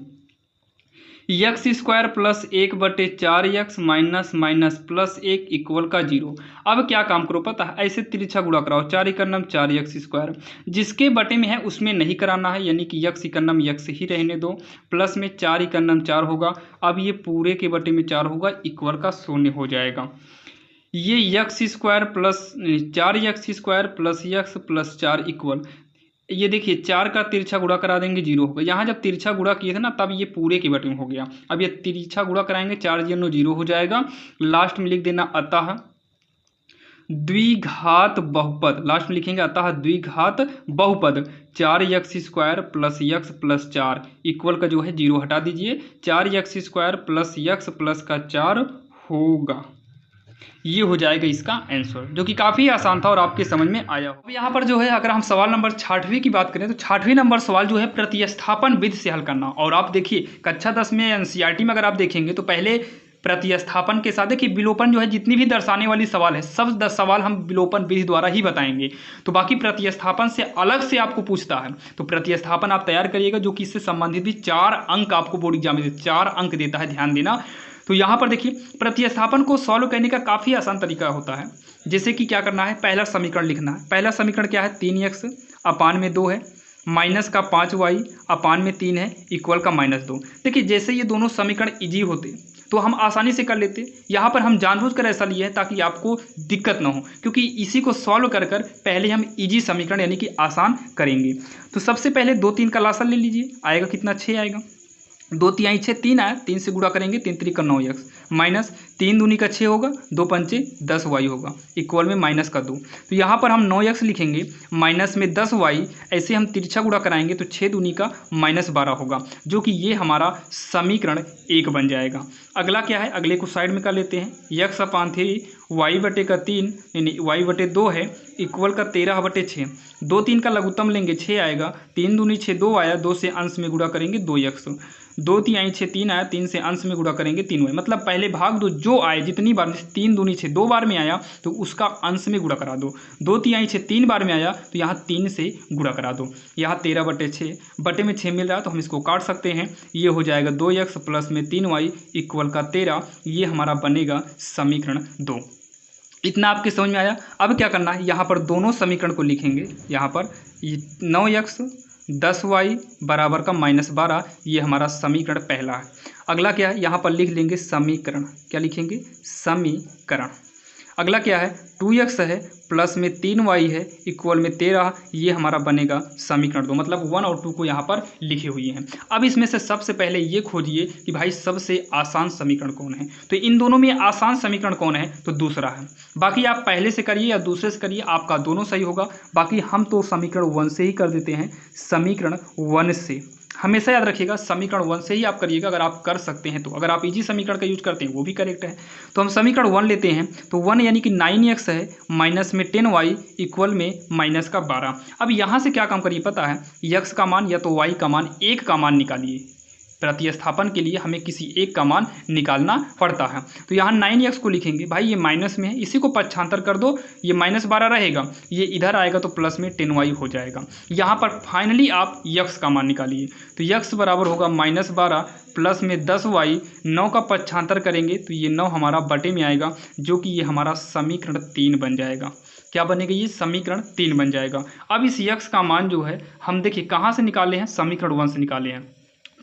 X square plus 1/4 x minus minus plus 1 equal का 0। अब क्या काम करो पता है? ऐसे तिरछा गुणा कराओ, 4 × 4 यक्स स्क्वायर। जिसके बटे में है उसमें नहीं कराना है, यानी कि यक्स × यक्स ही रहने दो। प्लस में 4 × 4 होगा, अब ये पूरे के बटे में 4 होगा, इक्वल का 0 हो जाएगा। ये x square plus 4 x square plus x plus 4 equal, ये देखिए 4 का तिरछा गुणा करा देंगे 0 होगा। यहाँ जब तिरछा गुणा किए थे ना तब ये पूरे के बटे में हो गया। अब ये तिरछा गुणा कराएंगे, 4 × 0 हो जाएगा। लास्ट में लिख देना अतः द्विघात बहुपद। लास्ट में लिखेंगे अतः द्विघात बहुपद 4 x square plus x plus 4 equal का जो है 0 हटा दीजिए, 4 x square plus x plus का 4 होगा। ये हो जाएगा इसका आंसर, जो कि काफ़ी आसान था और आपके समझ में आया हो। अब यहाँ पर जो है अगर हम सवाल नंबर 6वीं की बात करें तो 6वीं नंबर सवाल जो है प्रतिस्थापन विधि से हल करना। और आप देखिए कक्षा 10 में एनसीईआरटी में अगर आप देखेंगे तो पहले प्रतिस्थापन के साथ देखिए विलोपन जो है, जितनी भी दर्शाने वाली सवाल है सब 10 सवाल हम विलोपन विधि द्वारा ही बताएंगे। तो बाकी प्रतिस्थापन से अलग से आपको पूछता है, तो प्रतिस्थापन आप तैयार करिएगा, जो कि इससे संबंधित भी 4 अंक आपको बोर्ड एग्जाम में 4 अंक देता है, ध्यान देना। तो यहाँ पर देखिए प्रतिस्थापन को सॉल्व करने का काफ़ी आसान तरीका होता है। जैसे कि क्या करना है, पहला समीकरण लिखना है। पहला समीकरण क्या है? 3x अपान में 2 है, माइनस का 5y अपान में 3 है, इक्वल का -2। देखिए जैसे ये दोनों समीकरण इजी होते तो हम आसानी से कर लेते। यहाँ पर हम जानबूझकर ऐसा लिए है ताकि आपको दिक्कत ना हो, क्योंकि इसी को सॉल्व कर पहले हम इजी समीकरण यानी कि आसान करेंगे। तो सबसे पहले 2 3 का लासा ले लीजिए, आएगा कितना? 6 आएगा। 2 3 6 3 आया, 3 से गुणा करेंगे, 3 3 का 9 यक्स माइनस 3 दूनी का 6 होगा, 2 पंचे 10 वाई होगा, इक्वल में माइनस का 2। तो यहाँ पर हम 9 यक्स लिखेंगे, माइनस में 10 वाई, ऐसे हम तिरछा गुणा कराएंगे तो 6 दूनी का -12 होगा, जो कि ये हमारा समीकरण 1 बन जाएगा। अगला क्या है? अगले को साइड में कर लेते हैं। यक्स अपान 3 y/3 यानी y/2 है, इक्वल का 13/6। 2 3 का लघुत्तम लेंगे, 6 आएगा, 3 दूनी 6 2 आया, 2 से अंश में गुणा करेंगे 2 यक्स, 2 3 6 3 आया, 3 से अंश में गुणा करेंगे 3 वाई। मतलब पहले भाग दो, जो आए जितनी बार, 3 दूनी 6 2 बार में आया तो उसका अंश में गुणा करा दो। 2 3 6 3 बार में आया तो यहाँ 3 से गुणा करा दो। यहाँ 13/6 बटे में 6 मिल रहा है तो हम इसको काट सकते हैं। ये हो जाएगा 2x प्लस में 3y इक्वल का 13। ये हमारा बनेगा समीकरण 2। इतना आपके समझ में आया। अब क्या करना है, यहाँ पर दोनों समीकरण को लिखेंगे। यहाँ पर 9x 10y बराबर का -12, ये हमारा समीकरण पहला है। अगला क्या है, यहाँ पर लिख लेंगे समीकरण। क्या लिखेंगे? समीकरण। अगला क्या है, 2x है प्लस में 3y है इक्वल में 13, ये हमारा बनेगा समीकरण 2। मतलब 1 और 2 को यहाँ पर लिखे हुए हैं। अब इसमें से सबसे पहले ये खोजिए कि भाई सबसे आसान समीकरण कौन है। तो इन दोनों में आसान समीकरण कौन है, तो दूसरा है। बाकी आप पहले से करिए या दूसरे से करिए, आपका दोनों सही होगा। बाकी हम तो समीकरण 1 से ही कर देते हैं, समीकरण 1 से। हमेशा याद रखिएगा समीकरण 1 से ही आप करिएगा, अगर आप कर सकते हैं तो। अगर आप इजी समीकरण का यूज करते हैं वो भी करेक्ट है। तो हम समीकरण 1 लेते हैं, तो 1 यानी कि 9x है माइनस में 10y इक्वल में माइनस का 12। अब यहाँ से क्या काम करिए पता है, x का मान या तो y का मान, एक का मान निकालिए। प्रतिस्थापन के लिए हमें किसी एक का मान निकालना पड़ता है। तो यहाँ 9x को लिखेंगे, भाई ये माइनस में है, इसी को पक्षांतर कर दो, ये -12 रहेगा, ये इधर आएगा तो प्लस में 10y हो जाएगा। यहाँ पर फाइनली आप x का मान निकालिए, तो x बराबर होगा -12 प्लस में 10y, 9 का पक्षांतर करेंगे तो ये 9 हमारा बटे में आएगा, जो कि ये हमारा समीकरण 3 बन जाएगा। क्या बनेगा, ये समीकरण 3 बन जाएगा। अब इस x का मान जो है हम देखिए कहाँ से निकाले हैं, समीकरण 1 से निकाले हैं।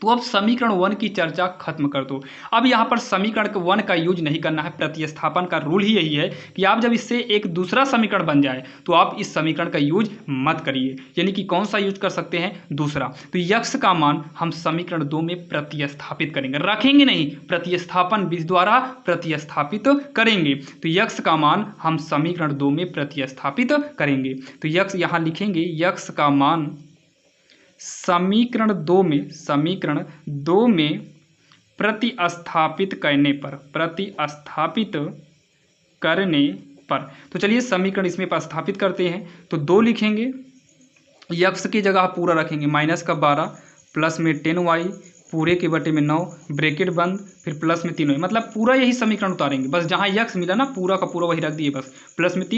तो अब समीकरण 1 की चर्चा खत्म कर दो। अब यहाँ पर समीकरण 1 का यूज नहीं करना है। प्रतिस्थापन का रूल ही यही है कि आप जब इससे एक दूसरा समीकरण बन जाए तो आप इस समीकरण का यूज मत करिए। यानी कि कौन सा यूज कर सकते हैं, दूसरा। तो x का मान हम समीकरण 2 में प्रतिस्थापित करेंगे, रखेंगे नहीं, प्रतिस्थापन विधि द्वारा प्रतिस्थापित करेंगे। तो x का मान हम समीकरण 2 में प्रतिस्थापित करेंगे। तो x यहाँ लिखेंगे, x का मान समीकरण 2 में प्रतिस्थापित करने पर तो चलिए समीकरण इसमें प्रतिस्थापित करते हैं। तो 2 लिखेंगे, x की जगह पूरा रखेंगे, -12 प्लस में 10y पूरे के बटे में 9 ब्रैकेट बंद, फिर प्लस में 3y। मतलब पूरा यही समीकरण उतारेंगे, बस जहाँ x मिला ना पूरा का पूरा वही रख दिए बस। प्लस में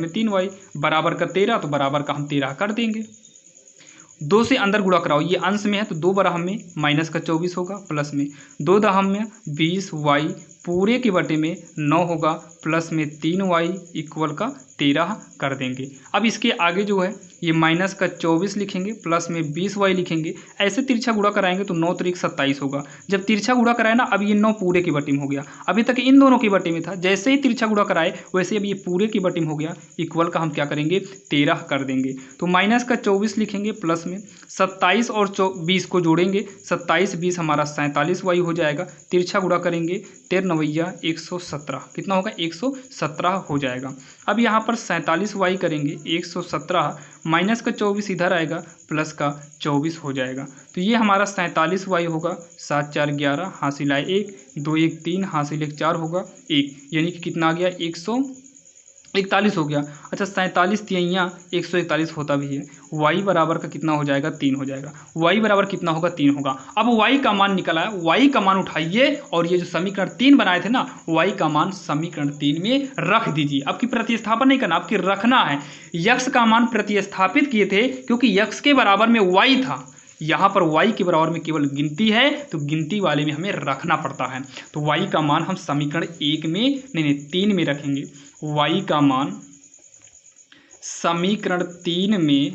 3y बराबर का 13, तो बराबर का हम 13 कर देंगे। 2 से अंदर गुणा कराओ, ये अंश में है तो 2 बराबर में माइनस का 24 होगा, प्लस में 2 दहम में 20y पूरे के बटे में 9 होगा, प्लस में 3y इक्वल का 13 कर देंगे। अब इसके आगे जो है ये माइनस का 24 लिखेंगे, प्लस में 20y लिखेंगे। ऐसे तिरछा गुणा कराएंगे तो 9 त्रिक 27 होगा। जब तिरछा गुणा कराए ना, अब ये 9 पूरे के बटे में हो गया। अभी तक इन दोनों के बटे में था, जैसे ही तिरछा गुणा कराए वैसे अब ये पूरे के बटे में हो गया। इक्वल का हम क्या करेंगे, 13 कर देंगे। तो माइनस का 24 लिखेंगे, प्लस में 27 और 20 को जोड़ेंगे, 27 20 हमारा 47y हो जाएगा। तिरछा गुणा करेंगे 13 9 117, कितना होगा, 117 हो जाएगा। अब यहाँ पर 47y करेंगे, 117 माइनस का 24 इधर आएगा, प्लस का 24 हो जाएगा। तो ये हमारा 47y होगा, 7 4 11 हासिल आए 1, 2 1 3 हासिल 1 4 होगा 1, यानी कि कितना आ गया, 141 हो गया। अच्छा 47 तिहैया 141 होता भी है। y बराबर का कितना हो जाएगा, 3 हो जाएगा। y बराबर कितना होगा, 3 होगा। अब y का मान निकला है, y का मान उठाइए और ये जो समीकरण 3 बनाए थे ना, y का मान समीकरण 3 में रख दीजिए। आपकी प्रतिस्थापन नहीं करना, आपकी रखना है। x का मान प्रतिस्थापित किए थे क्योंकि x के बराबर में y था, यहाँ पर y के बराबर में केवल गिनती है, तो गिनती वाले में हमें रखना पड़ता है। तो y का मान हम समीकरण 1 में नहीं 3 में रखेंगे। y का मान समीकरण 3 में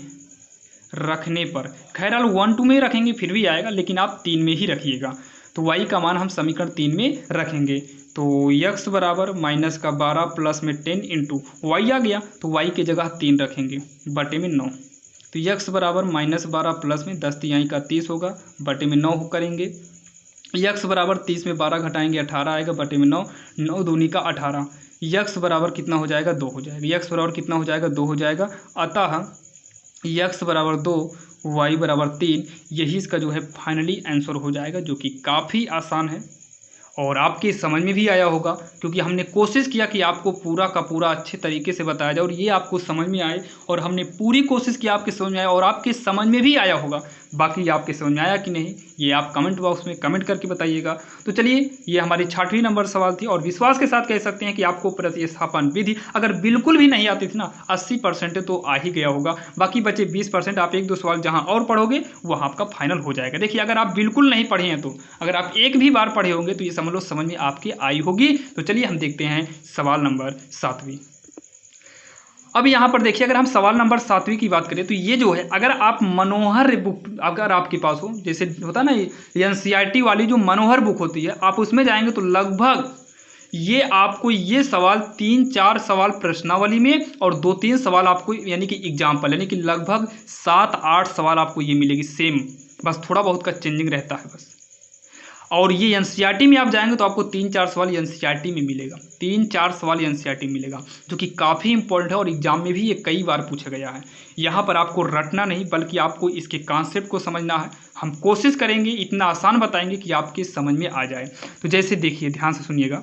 रखने पर, खैरहाल 1 2 में रखेंगे फिर भी आएगा, लेकिन आप 3 में ही रखिएगा। तो y का मान हम समीकरण 3 में रखेंगे। तो x बराबर -12 प्लस में 10 इंटू y आ गया, तो y की जगह 3 रखेंगे बटे में 9। तो x बराबर -12 प्लस में 10 तिहाई का 30 होगा, बटे में 9 करेंगे। x बराबर 30 में 12 घटाएंगे 18 आएगा, बटे में 9, 9 दूनी का 18। x बराबर कितना हो जाएगा, 2 हो जाएगा। x बराबर कितना हो जाएगा, 2 हो जाएगा। अतः x बराबर 2 y बराबर 3, यही इसका जो है फाइनली आंसर हो जाएगा, जो कि काफ़ी आसान है और आपके समझ में भी आया होगा, क्योंकि हमने कोशिश किया कि आपको पूरा का पूरा अच्छे तरीके से बताया जाए और ये आपको समझ में आए, और हमने पूरी कोशिश की आपके समझ में आए और आपके समझ में भी आया होगा। बाकी आपके समझ में आया कि नहीं, ये आप कमेंट बॉक्स में कमेंट करके बताइएगा। तो चलिए, ये हमारी 6वीं नंबर सवाल थी और विश्वास के साथ कह सकते हैं कि आपको प्रतिस्थापन विधि अगर बिल्कुल भी नहीं आती थी ना, 80% तो आ ही गया होगा। बाकी बचे 20%, आप 1 2 सवाल जहाँ और पढ़ोगे वहाँ आपका फाइनल हो जाएगा। देखिए, अगर आप बिल्कुल नहीं पढ़े हैं, तो अगर आप एक भी बार पढ़े होंगे तो ये समझ लो समझ में आपके आई होगी। तो चलिए हम देखते हैं सवाल नंबर 7वीं। अब यहाँ पर देखिए, अगर हम सवाल नंबर 7वीं की बात करें तो ये जो है, अगर आप मनोहर बुक अगर आपके पास हो, जैसे होता है ना NCERT वाली जो मनोहर बुक होती है, आप उसमें जाएंगे तो लगभग ये आपको ये सवाल 3-4 सवाल प्रश्नावली में और 2-3 सवाल आपको यानी कि एग्जाम्पल, यानी कि लगभग 7-8 सवाल आपको ये मिलेगी सेम, बस थोड़ा बहुत का चेंजिंग रहता है बस। और ये एनसीईआरटी में आप जाएंगे तो आपको 3-4 सवाल एनसीईआरटी में मिलेगा, 3-4 सवाल एनसीईआरटी मिलेगा, जो कि काफ़ी इंपॉर्टेंट है और एग्जाम में भी ये कई बार पूछा गया है। यहाँ पर आपको रटना नहीं बल्कि आपको इसके कॉन्सेप्ट को समझना है। हम कोशिश करेंगे इतना आसान बताएंगे कि आपके समझ में आ जाए। तो जैसे देखिए, ध्यान से सुनिएगा,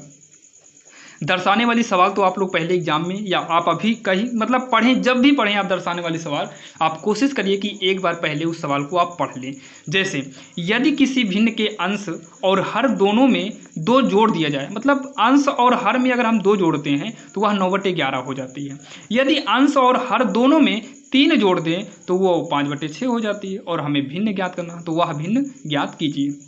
दर्शाने वाली सवाल तो आप लोग पहले एग्जाम में या आप अभी कहीं मतलब पढ़ें, जब भी पढ़ें आप दर्शाने वाली सवाल, आप कोशिश करिए कि एक बार पहले उस सवाल को आप पढ़ लें। जैसे यदि किसी भिन्न के अंश और हर दोनों में 2 जोड़ दिया जाए, मतलब अंश और हर में अगर हम 2 जोड़ते हैं तो वह 9/11 हो जाती है। यदि अंश और हर दोनों में 3 जोड़ दें तो वो 5/6 हो जाती है। और हमें भिन्न ज्ञात करना, तो वह भिन्न ज्ञात कीजिए।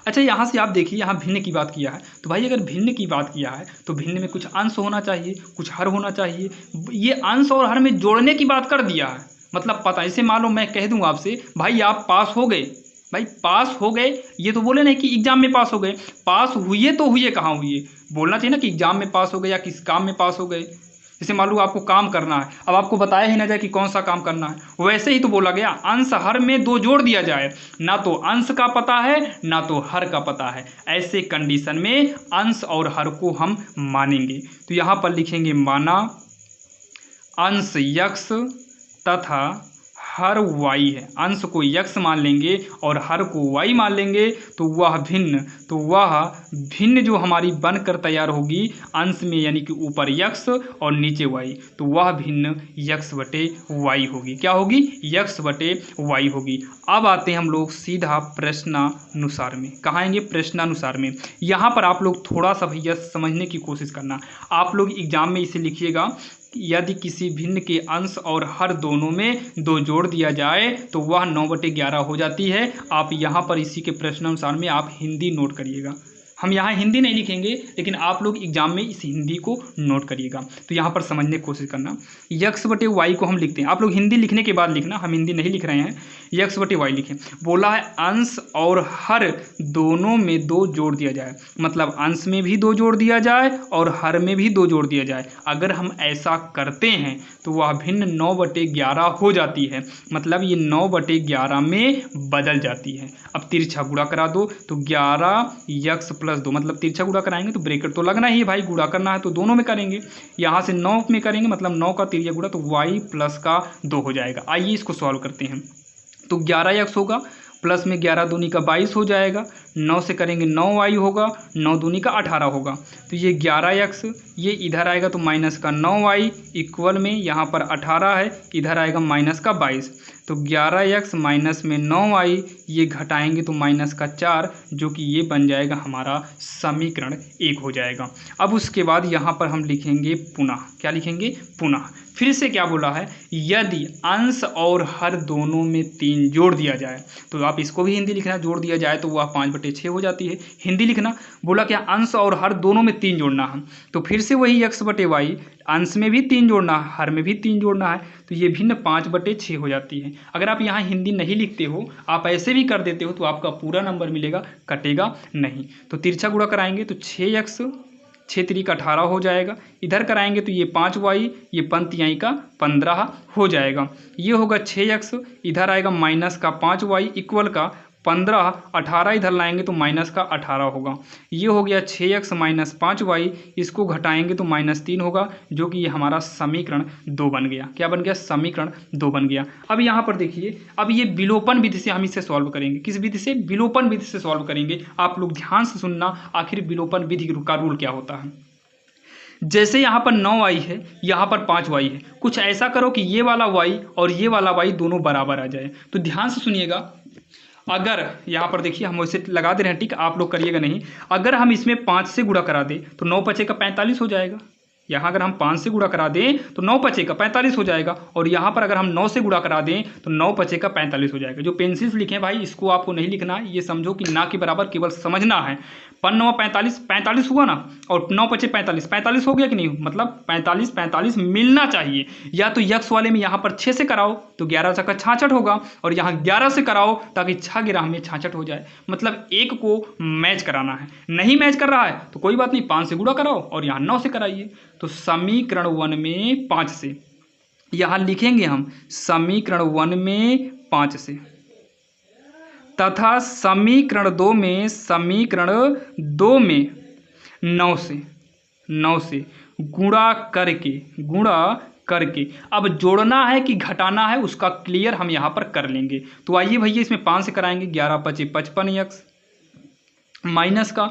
अच्छा, यहाँ से आप देखिए, यहाँ भिन्न की बात किया है, तो भाई अगर भिन्न की बात किया है तो भिन्न में कुछ अंश होना चाहिए, कुछ हर होना चाहिए। ये अंश और हर में जोड़ने की बात कर दिया है, मतलब पता, इसे मान लो मैं कह दूँ आपसे, भाई आप पास हो गए, भाई पास हो गए, ये तो बोले नहीं कि एग्जाम में पास हो गए, पास हुए तो हुए कहाँ हुए, बोलना चाहिए ना कि एग्जाम में पास हो गए या किस काम में पास हो गए। जैसे मान लो आपको काम करना है, अब आपको बताया ही ना जाए कि कौन सा काम करना है, वैसे ही तो बोला गया अंश हर में 2 जोड़ दिया जाए, ना तो अंश का पता है ना तो हर का पता है, ऐसे कंडीशन में अंश और हर को हम मानेंगे। तो यहाँ पर लिखेंगे माना अंश यक्स तथा हर वाई है, अंश को यक्स मान लेंगे और हर को वाई मान लेंगे, तो वह भिन्न जो हमारी बनकर तैयार होगी अंश में यानी कि ऊपर यक्स और नीचे वाई, तो वह भिन्न यक्स बटे वाई होगी। क्या होगी? यक्स बटे वाई होगी। अब आते हैं हम लोग सीधा प्रश्नानुसार में। कहाँ आएंगे? प्रश्नानुसार में। यहाँ पर आप लोग थोड़ा सा भैया समझने की कोशिश करना। आप लोग एग्जाम में इसे लिखिएगा, यदि किसी भिन्न के अंश और हर दोनों में 2 जोड़ दिया जाए तो वह 9/11 हो जाती है। आप यहाँ पर इसी के प्रश्नानुसार में आप हिंदी नोट करिएगा। हम यहाँ हिंदी नहीं लिखेंगे, लेकिन आप लोग एग्जाम में इस हिंदी को नोट करिएगा। तो यहाँ पर समझने की कोशिश करना, यक्स बटे वाई को हम लिखते हैं, आप लोग हिंदी लिखने के बाद लिखना, हम हिंदी नहीं लिख रहे हैं। यक्स बटे वाई लिखें, बोला है अंश और हर दोनों में 2 जोड़ दिया जाए, मतलब अंश में भी 2 जोड़ दिया जाए और हर में भी 2 जोड़ दिया जाए। अगर हम ऐसा करते हैं तो वह भिन्न 9/11 हो जाती है, मतलब ये 9/11 में बदल जाती है। अब तिरछा गुणा करा दो, तो 11 यक्स प्लस 2, मतलब तिरछा गुणा कराएंगे तो ब्रैकेट तो लगना ही है भाई, गुणा करना है तो दोनों में करेंगे। यहाँ से 9 में करेंगे, मतलब 9 का तिरिया गुणा, तो वाई प्लस का 2 हो जाएगा। आइए इसको सॉल्व करते हैं। तो 11 यक्स होगा, प्लस में 11 दूनी का 22 हो जाएगा, 9 से करेंगे 9 वाई होगा, 9 दूनी का 18 होगा। तो ये 11 यक्स, ये इधर आएगा तो माइनस का 9 वाई, इक्वल में यहाँ पर 18 है, इधर आएगा माइनस का 22। तो 11 यक्स माइनस में 9 वाई, ये घटाएंगे तो माइनस का 4, जो कि ये बन जाएगा हमारा समीकरण 1 हो जाएगा। अब उसके बाद यहाँ पर हम लिखेंगे पुनः, क्या लिखेंगे? पुनः। फिर से क्या बोला है? यदि अंश और हर दोनों में 3 जोड़ दिया जाए, तो आप इसको भी हिंदी लिखना, जोड़ दिया जाए तो वह 5/6 हो जाती है। हिंदी लिखना, बोला क्या? अंश और हर दोनों में 3 जोड़ना है, तो फिर से वही यक्स बटे वाई, अंश में भी 3 जोड़ना है, हर में भी 3 जोड़ना है, तो ये भिन्न 5/6 हो जाती है। अगर आप यहाँ हिंदी नहीं लिखते हो, आप ऐसे भी कर देते हो, तो आपका पूरा नंबर मिलेगा, कटेगा नहीं। तो तिरछा गुणा कराएंगे तो 6x, 6 3 का 18 हो जाएगा, इधर कराएंगे तो ये 5 वाई, ये पंक्तियाई का 15 हो जाएगा। ये होगा 6x, इधर आएगा माइनस का 5 वाई, इक्वल का 15, 18 इधर लाएंगे तो माइनस का 18 होगा। ये हो गया 6x माइनस 5 वाई, इसको घटाएंगे तो -3 होगा, जो कि ये हमारा समीकरण 2 बन गया। क्या बन गया? समीकरण 2 बन गया। अब यहाँ पर देखिए, अब ये विलोपन विधि से हम इसे सॉल्व करेंगे। किस विधि से? विलोपन विधि से सॉल्व करेंगे। आप लोग ध्यान से सुनना, आखिर विलोपन विधि का रूल क्या होता है। जैसे यहाँ पर 9 वाई है, यहाँ पर 5 वाई है, कुछ ऐसा करो कि ये वाला वाई और ये वाला वाई दोनों बराबर आ जाए। तो ध्यान से सुनिएगा, अगर यहाँ पर देखिए हम वैसे लगा दे रहे हैं, ठीक, आप लोग करिएगा नहीं। अगर हम इसमें 5 से गुणा करा दें तो 9 × 5 = 45 हो जाएगा। यहाँ अगर हम 5 से गुणा करा दें तो 9 बचेगा 45 हो जाएगा, और यहाँ पर अगर हम 9 से गुणा करा दें तो 9 बचेगा 45 हो जाएगा। जो पेंसिल से लिखे भाई इसको आपको नहीं लिखना है, ये समझो कि ना के बराबर केवल समझना है। 5 9 45, 45 हुआ ना, और 9 बचे 45, 45 हो गया कि नहीं, मतलब 45 45 मिलना चाहिए। या तो यक्स वाले में यहाँ पर 6 से कराओ तो 11 चक्का 66 होगा, और यहाँ 11 से कराओ ताकि 6 11 में 66 हो जाए, मतलब एक को मैच कराना है। नहीं मैच कर रहा है तो कोई बात नहीं, 5 से गुणा कराओ और यहाँ 9 से कराइए। तो समीकरण 1 में 5 से, यहाँ लिखेंगे हम समीकरण 1 में 5 से, तथा समीकरण 2 में 9 से गुणा करके अब जोड़ना है कि घटाना है उसका क्लियर हम यहाँ पर कर लेंगे। तो आइए भैया इसमें 5 से कराएंगे, 11 पचे 55 यक्स माइनस का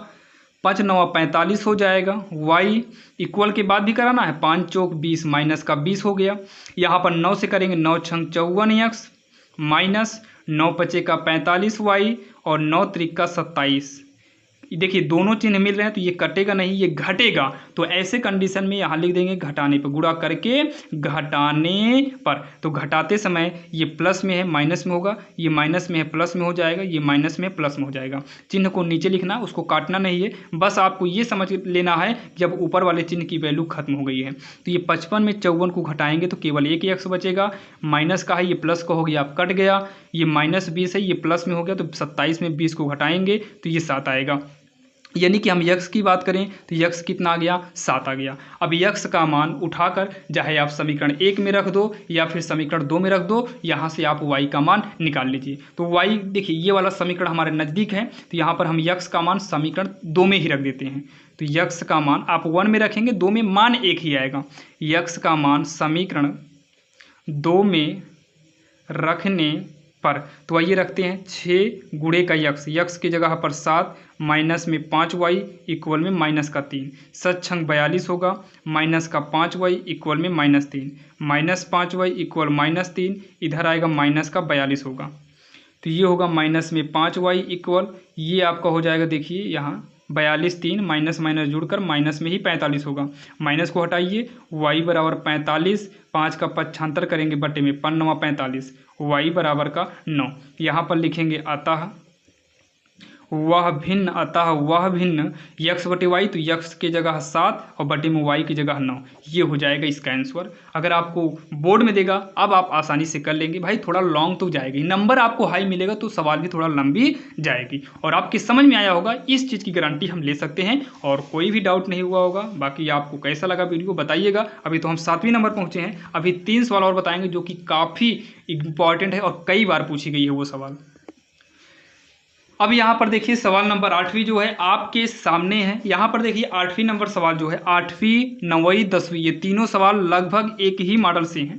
5 9 45 हो जाएगा, y इक्वल के बाद भी कराना है, 5 चौक 20 माइनस का 20 हो गया। यहाँ पर 9 से करेंगे, 9 छंग 54 यक्स माइनस 9 पचे का 45 y और 9 त्रिक का 27। देखिए दोनों चिन्ह मिल रहे हैं तो ये कटेगा नहीं, ये घटेगा। तो ऐसे कंडीशन में यहाँ लिख देंगे घटाने पर, गुणा करके घटाने पर। तो घटाते समय ये प्लस में है माइनस में होगा, ये माइनस में है प्लस में हो जाएगा, ये माइनस में प्लस में हो जाएगा। चिन्ह को नीचे लिखना, उसको काटना नहीं है, बस आपको ये समझ लेना है कि अब ऊपर वाले चिन्ह की वैल्यू खत्म हो गई है। तो ये 55 में 54 को घटाएंगे तो केवल एक यक्स बचेगा, माइनस का है ये प्लस का हो गया, आप कट गया। ये माइनस 20 है ये प्लस में हो गया, तो 27 में 20 को घटाएंगे तो ये 7 आएगा। यानी कि हम यक्स की बात करें तो यक्स कितना आ गया, 7 आ गया। अब यक्स का मान उठाकर चाहे आप समीकरण 1 में रख दो या फिर समीकरण 2 में रख दो, यहाँ से आप y का मान निकाल लीजिए। तो y देखिए ये वाला समीकरण हमारे नज़दीक है, तो यहाँ पर हम यक्स का मान समीकरण 2 में ही रख देते हैं। तो यक्स का मान आप 1 में रखेंगे, 2 में मान 1 ही आएगा। यक्स का मान समीकरण 2 में रखने पर, तो आइए रखते हैं 6 गुणे का यक्स, यक्स की जगह पर 7 माइनस में 5y इक्वल में माइनस का 3, 7 छंग 42 होगा, माइनस का 5y इक्वल में -3, माइनस 5y इक्वल -3, इधर आएगा माइनस का 42 होगा। तो ये होगा माइनस में 5y इक्वल, ये आपका हो जाएगा देखिए यहाँ 42 3 माइनस माइनस जुड़कर माइनस में ही 45 होगा। माइनस को हटाइए, y बराबर 45, 5 का 75 करेंगे बटे में 5 9 45, y बराबर का 9। यहाँ पर लिखेंगे अतः वह भिन्न यक्स बटे वाई, तो यक्स की जगह 7 और बटे में y की जगह 9, ये हो जाएगा इसका आंसर। अगर आपको बोर्ड में देगा अब आप आसानी से कर लेंगे। भाई थोड़ा लॉन्ग तो जाएगी, नंबर आपको हाई मिलेगा तो सवाल भी थोड़ा लंबी जाएगी। और आपके समझ में आया होगा, इस चीज़ की गारंटी हम ले सकते हैं और कोई भी डाउट नहीं हुआ होगा। बाकी आपको कैसा लगा वीडियो बताइएगा। अभी तो हम 7वें नंबर पहुँचे हैं, अभी 3 सवाल और बताएंगे जो कि काफ़ी इंपॉर्टेंट है और कई बार पूछी गई है वो सवाल। अब यहाँ पर देखिए सवाल नंबर 8वीं जो है आपके सामने है। यहाँ पर देखिए 8वीं नंबर सवाल जो है 8वीं 9वीं 10वीं ये तीनों सवाल लगभग एक ही मॉडल से हैं,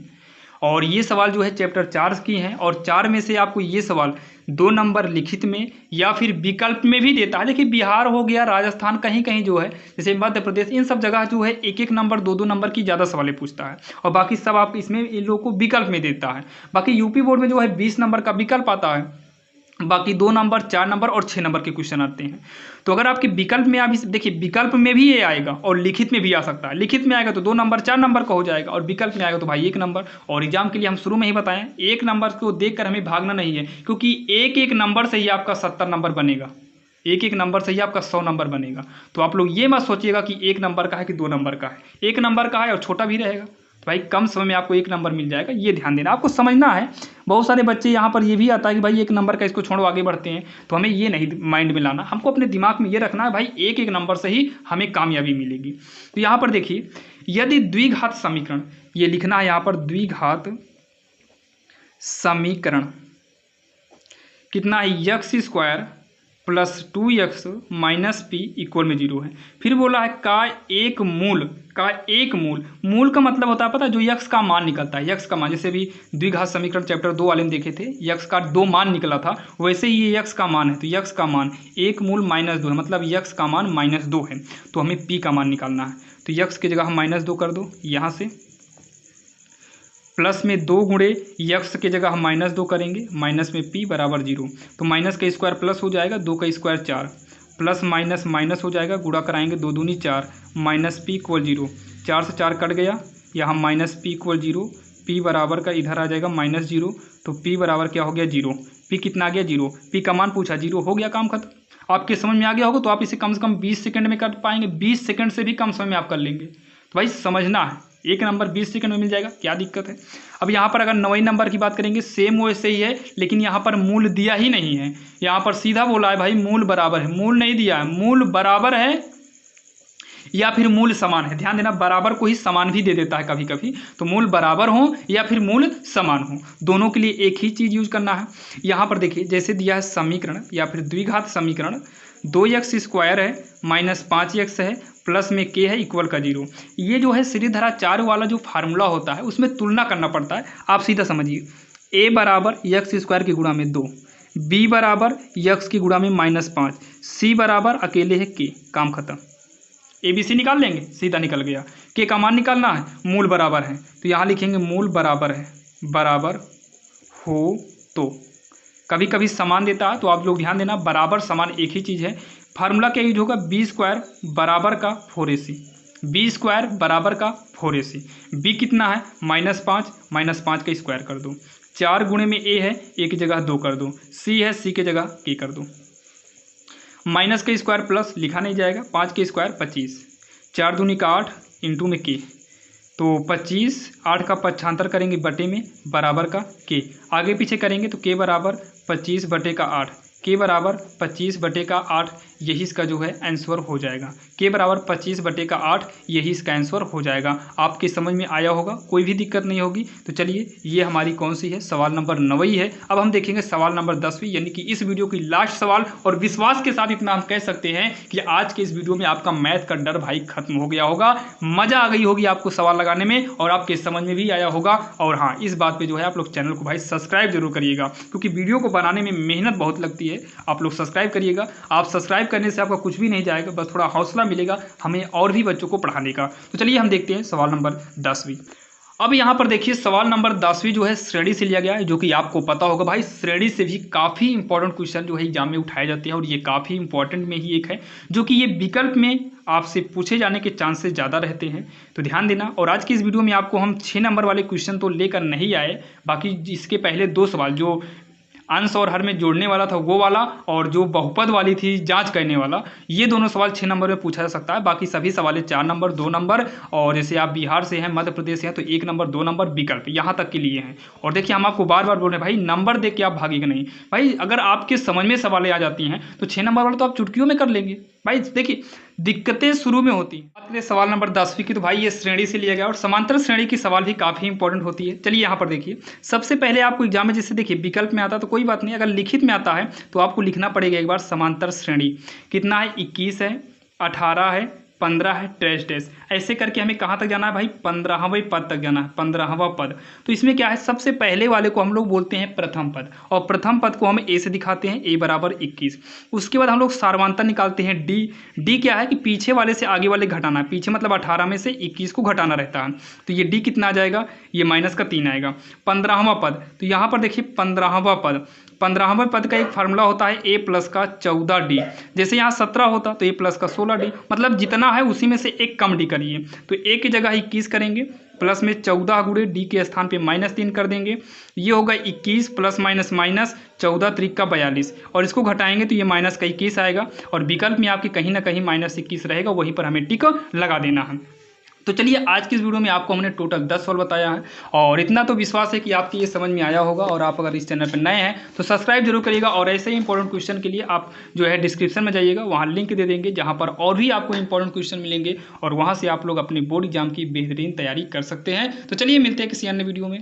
और ये सवाल जो है चैप्टर 4 की हैं, और 4 में से आपको ये सवाल 2 नंबर लिखित में या फिर विकल्प में भी देता है। देखिए बिहार हो गया, राजस्थान, कहीं कहीं जो है जैसे मध्य प्रदेश, इन सब जगह जो है 1-1 नंबर 2-2 नंबर की ज़्यादा सवालें पूछता है, और बाकी सब आप इसमें इन लोगों को विकल्प में देता है। बाकी यूपी बोर्ड में जो है 20 नंबर का विकल्प आता है, बाकी 2 नंबर 4 नंबर और 6 नंबर के क्वेश्चन आते हैं। तो अगर आपके विकल्प में आप देखिए विकल्प में भी ये आएगा और लिखित में भी आ सकता है। लिखित में आएगा तो 2 नंबर 4 नंबर का हो जाएगा, और विकल्प में आएगा तो भाई 1 नंबर। और एग्जाम के लिए हम शुरू में ही बताएं 1 नंबर को देखकर हमें भागना नहीं है, क्योंकि एक नंबर से ही आपका 70 नंबर बनेगा, एक नंबर से ही आपका 100 नंबर बनेगा। तो आप लोग ये मत सोचिएगा कि 1 नंबर का है कि 2 नंबर का है, 1 नंबर का है और छोटा भी रहेगा, तो भाई कम समय में आपको 1 नंबर मिल जाएगा, ये ध्यान देना, आपको समझना है। बहुत सारे बच्चे यहाँ पर ये भी आता है कि भाई 1 नंबर का, इसको छोड़ो आगे बढ़ते हैं, तो हमें ये नहीं माइंड में लाना, हमको अपने दिमाग में ये रखना है भाई 1 नंबर से ही हमें कामयाबी मिलेगी। तो यहाँ पर देखिए यदि द्विघात समीकरण, ये लिखना है यहाँ पर द्विघात समीकरण कितना है, x square plus 2x minus p equal में 0 है। फिर बोला है का एक मूल मूल का मतलब होता है पता है, जो यक्स का मान निकलता है, यक्स का मान, जैसे भी द्विघात समीकरण चैप्टर 2 वाले में देखे थे यक्स का 2 मान निकला था, वैसे ही ये यक्स का मान है। तो यक्स का मान एक मूल -2 है, मतलब यक्स का मान -2 है, तो हमें p का मान निकालना है। तो यक्स की जगह हम -2 कर दो यहाँ से, प्लस में 2 गुणे यक्स की जगह हम -2 करेंगे, माइनस में p बराबर 0। तो माइनस का स्क्वायर प्लस हो जाएगा, 2 का स्क्वायर 4, प्लस माइनस माइनस हो जाएगा, गुणा कराएंगे 2 दूनी 4, माइनस p इक्वल 0। 4 से 4 कट गया, यहाँ माइनस पी इक्वल 0, पी बराबर का इधर आ जाएगा -0, तो पी बराबर क्या हो गया 0। पी कितना आ गया 0, पी का मान पूछा 0, हो गया काम खत्म। आपके समझ में आ गया होगा तो आप इसे कम से कम 20 सेकंड में कर पाएंगे, 20 सेकंड से भी कम समय में आप कर लेंगे। तो भाई समझना है, एक नंबर 20 सेकंड में मिल जाएगा, क्या दिक्कत है। अब यहाँ पर अगर 9वें नंबर की बात करेंगे, सेम वैसे ही है, लेकिन यहाँ पर मूल दिया ही नहीं है। यहाँ पर सीधा बोला है भाई मूल बराबर है, मूल नहीं दिया है, मूल बराबर है या फिर मूल समान है। ध्यान देना, बराबर को ही समान भी दे देता है कभी कभी, तो मूल बराबर हो या फिर मूल समान हो, दोनों के लिए एक ही चीज़ यूज करना है। यहाँ पर देखिए जैसे दिया है समीकरण या फिर द्विघात समीकरण, 2x² है -5x है प्लस में k है इक्वल का 0। ये जो है सीरीधरा 4 वाला जो फार्मूला होता है उसमें तुलना करना पड़ता है। आप सीधा समझिए, a बराबर x² की गुणा में 2, b बराबर x की गुणा में -5, c बराबर अकेले है k, काम खत्म। ABC निकाल लेंगे, सीधा निकल गया। के का मान निकालना है, मूल बराबर है, तो यहाँ लिखेंगे मूल बराबर है, बराबर हो तो। कभी कभी समान देता है तो आप लोग ध्यान देना, बराबर समान एक ही चीज़ है। फार्मूला क्या यूज होगा, b² बराबर का 4ac, b² बराबर का 4ac। b कितना है -5, -5 का स्क्वायर कर दो, 4 गुणे में a है, a की जगह 2 कर दो, c है, c की जगह k कर दो, माइनस का स्क्वायर प्लस लिखा नहीं जाएगा, 5 के स्क्वायर 25, 4 दूनी का 8 इंटू में के, तो 25, 8 का पक्षांतर करेंगे बटे में बराबर का के, आगे पीछे करेंगे तो के बराबर 25 बटे का 8, के बराबर 25 बटे का 8, यही इसका जो है आंसर हो जाएगा। के बराबर 25 बटे का 8, यही इसका आंसर हो जाएगा। आपके समझ में आया होगा, कोई भी दिक्कत नहीं होगी। तो चलिए, ये हमारी कौन सी है, सवाल नंबर 9 है। अब हम देखेंगे सवाल नंबर 10वीं, यानी कि इस वीडियो की लास्ट सवाल। और विश्वास के साथ इतना हम कह सकते हैं कि आज के इस वीडियो में आपका मैथ का डर भाई खत्म हो गया होगा, मजा आ गई होगी आपको सवाल लगाने में, और आपके समझ में भी आया होगा। और हाँ, इस बात पर जो है आप लोग चैनल को भाई सब्सक्राइब जरूर करिएगा, क्योंकि वीडियो को बनाने में मेहनत बहुत लगती है। आप लोग सब्सक्राइब करिएगा, आप सब्सक्राइब करने से आपका कुछ भी नहीं जाएगा, बस थोड़ा हौसला मिलेगा हमें और भी बच्चों को पढ़ाने का। तो चलिए हम देखते हैं सवाल नंबर 10वीं। अब यहाँ पर देखिए सवाल नंबर 10वीं जो है श्रेणी से लिया गया है, जो कि आपको पता होगा भाई, श्रेणी से भी काफ़ी इंपॉर्टेंट क्वेश्चन जो है एग्जाम में उठाए जाते हैं, और ये काफ़ी इंपॉर्टेंट में ही एक है, जो कि ये विकल्प में आपसे पूछे जाने के चांसेस ज़्यादा रहते हैं। तो ध्यान देना। और आज की इस वीडियो में आपको हम 6 नंबर वाले क्वेश्चन तो लेकर नहीं आए, बाकी इसके पहले 2 सवाल जो अंश और हर में जोड़ने वाला था वो वाला, और जो बहुपद वाली थी जांच करने वाला, ये दोनों सवाल 6 नंबर में पूछा जा सकता है। बाकी सभी सवाल 4 नंबर, 2 नंबर, और जैसे आप बिहार से हैं, मध्य प्रदेश से हैं, तो 1 नंबर, 2 नंबर विकल्प यहाँ तक के लिए हैं। और देखिए हम आपको बार बार बोल रहे हैं भाई, नंबर देख के आप भागेगा नहीं भाई। अगर आपके समझ में सवालें आ जाती हैं तो 6 नंबर वाले तो आप चुटकियों में कर लेंगे भाई। देखिए दिक्कतें शुरू में होती हैं। बात करें सवाल नंबर 10वीं की, तो भाई ये श्रेणी से लिया गया, और समांतर श्रेणी की सवाल भी काफ़ी इंपॉर्टेंट होती है। चलिए यहाँ पर देखिए, सबसे पहले आपको एग्जाम में जैसे देखिए विकल्प में आता तो कोई बात नहीं, अगर लिखित में आता है तो आपको लिखना पड़ेगा एक बार समांतर श्रेणी कितना है, 21 है, 18 है, 15 है, डैश ऐसे करके हमें कहाँ तक जाना है भाई, 15वें पद तक जाना है, 15वां पद। तो इसमें क्या है, सबसे पहले वाले को हम लोग बोलते हैं प्रथम पद, और प्रथम पद को हम ए से दिखाते हैं, ए बराबर 21। उसके बाद हम लोग सार्वमान्तर निकालते हैं डी। डी क्या है कि पीछे वाले से आगे वाले घटाना है, पीछे मतलब 18 में से 21 को घटाना रहता है, तो ये डी कितना आ जाएगा, ये माइनस का 3 आएगा। 15वां पद, तो यहाँ पर देखिए 15वां पद, 15वें पद का एक फार्मूला होता है ए प्लस का 14d। जैसे यहाँ 17 होता तो ए प्लस का 16d, मतलब जितना है उसी में से एक कम डी करिए, तो ए की जगह 21 करेंगे, प्लस में 14 गुणे डी के स्थान पे -3 कर देंगे, ये होगा 21 प्लस माइनस माइनस 14 त्रिक का 42, और इसको घटाएंगे तो ये माइनस का 21 आएगा, और विकल्प में आपके कहीं ना कहीं -21 रहेगा, वहीं पर हमें टिक लगा देना है। तो चलिए आज की इस वीडियो में आपको हमने टोटल 10 सवाल बताया है, और इतना तो विश्वास है कि आपकी ये समझ में आया होगा। और आप अगर इस चैनल पर नए हैं तो सब्सक्राइब जरूर करिएगा, और ऐसे ही इंपॉर्टेंट क्वेश्चन के लिए आप जो है डिस्क्रिप्शन में जाइएगा, वहाँ लिंक दे देंगे जहाँ पर और भी आपको इंपॉर्टेंट क्वेश्चन मिलेंगे, और वहाँ से आप लोग अपने बोर्ड एग्जाम की बेहतरीन तैयारी कर सकते हैं। तो चलिए मिलते हैं किसी अन्य वीडियो में।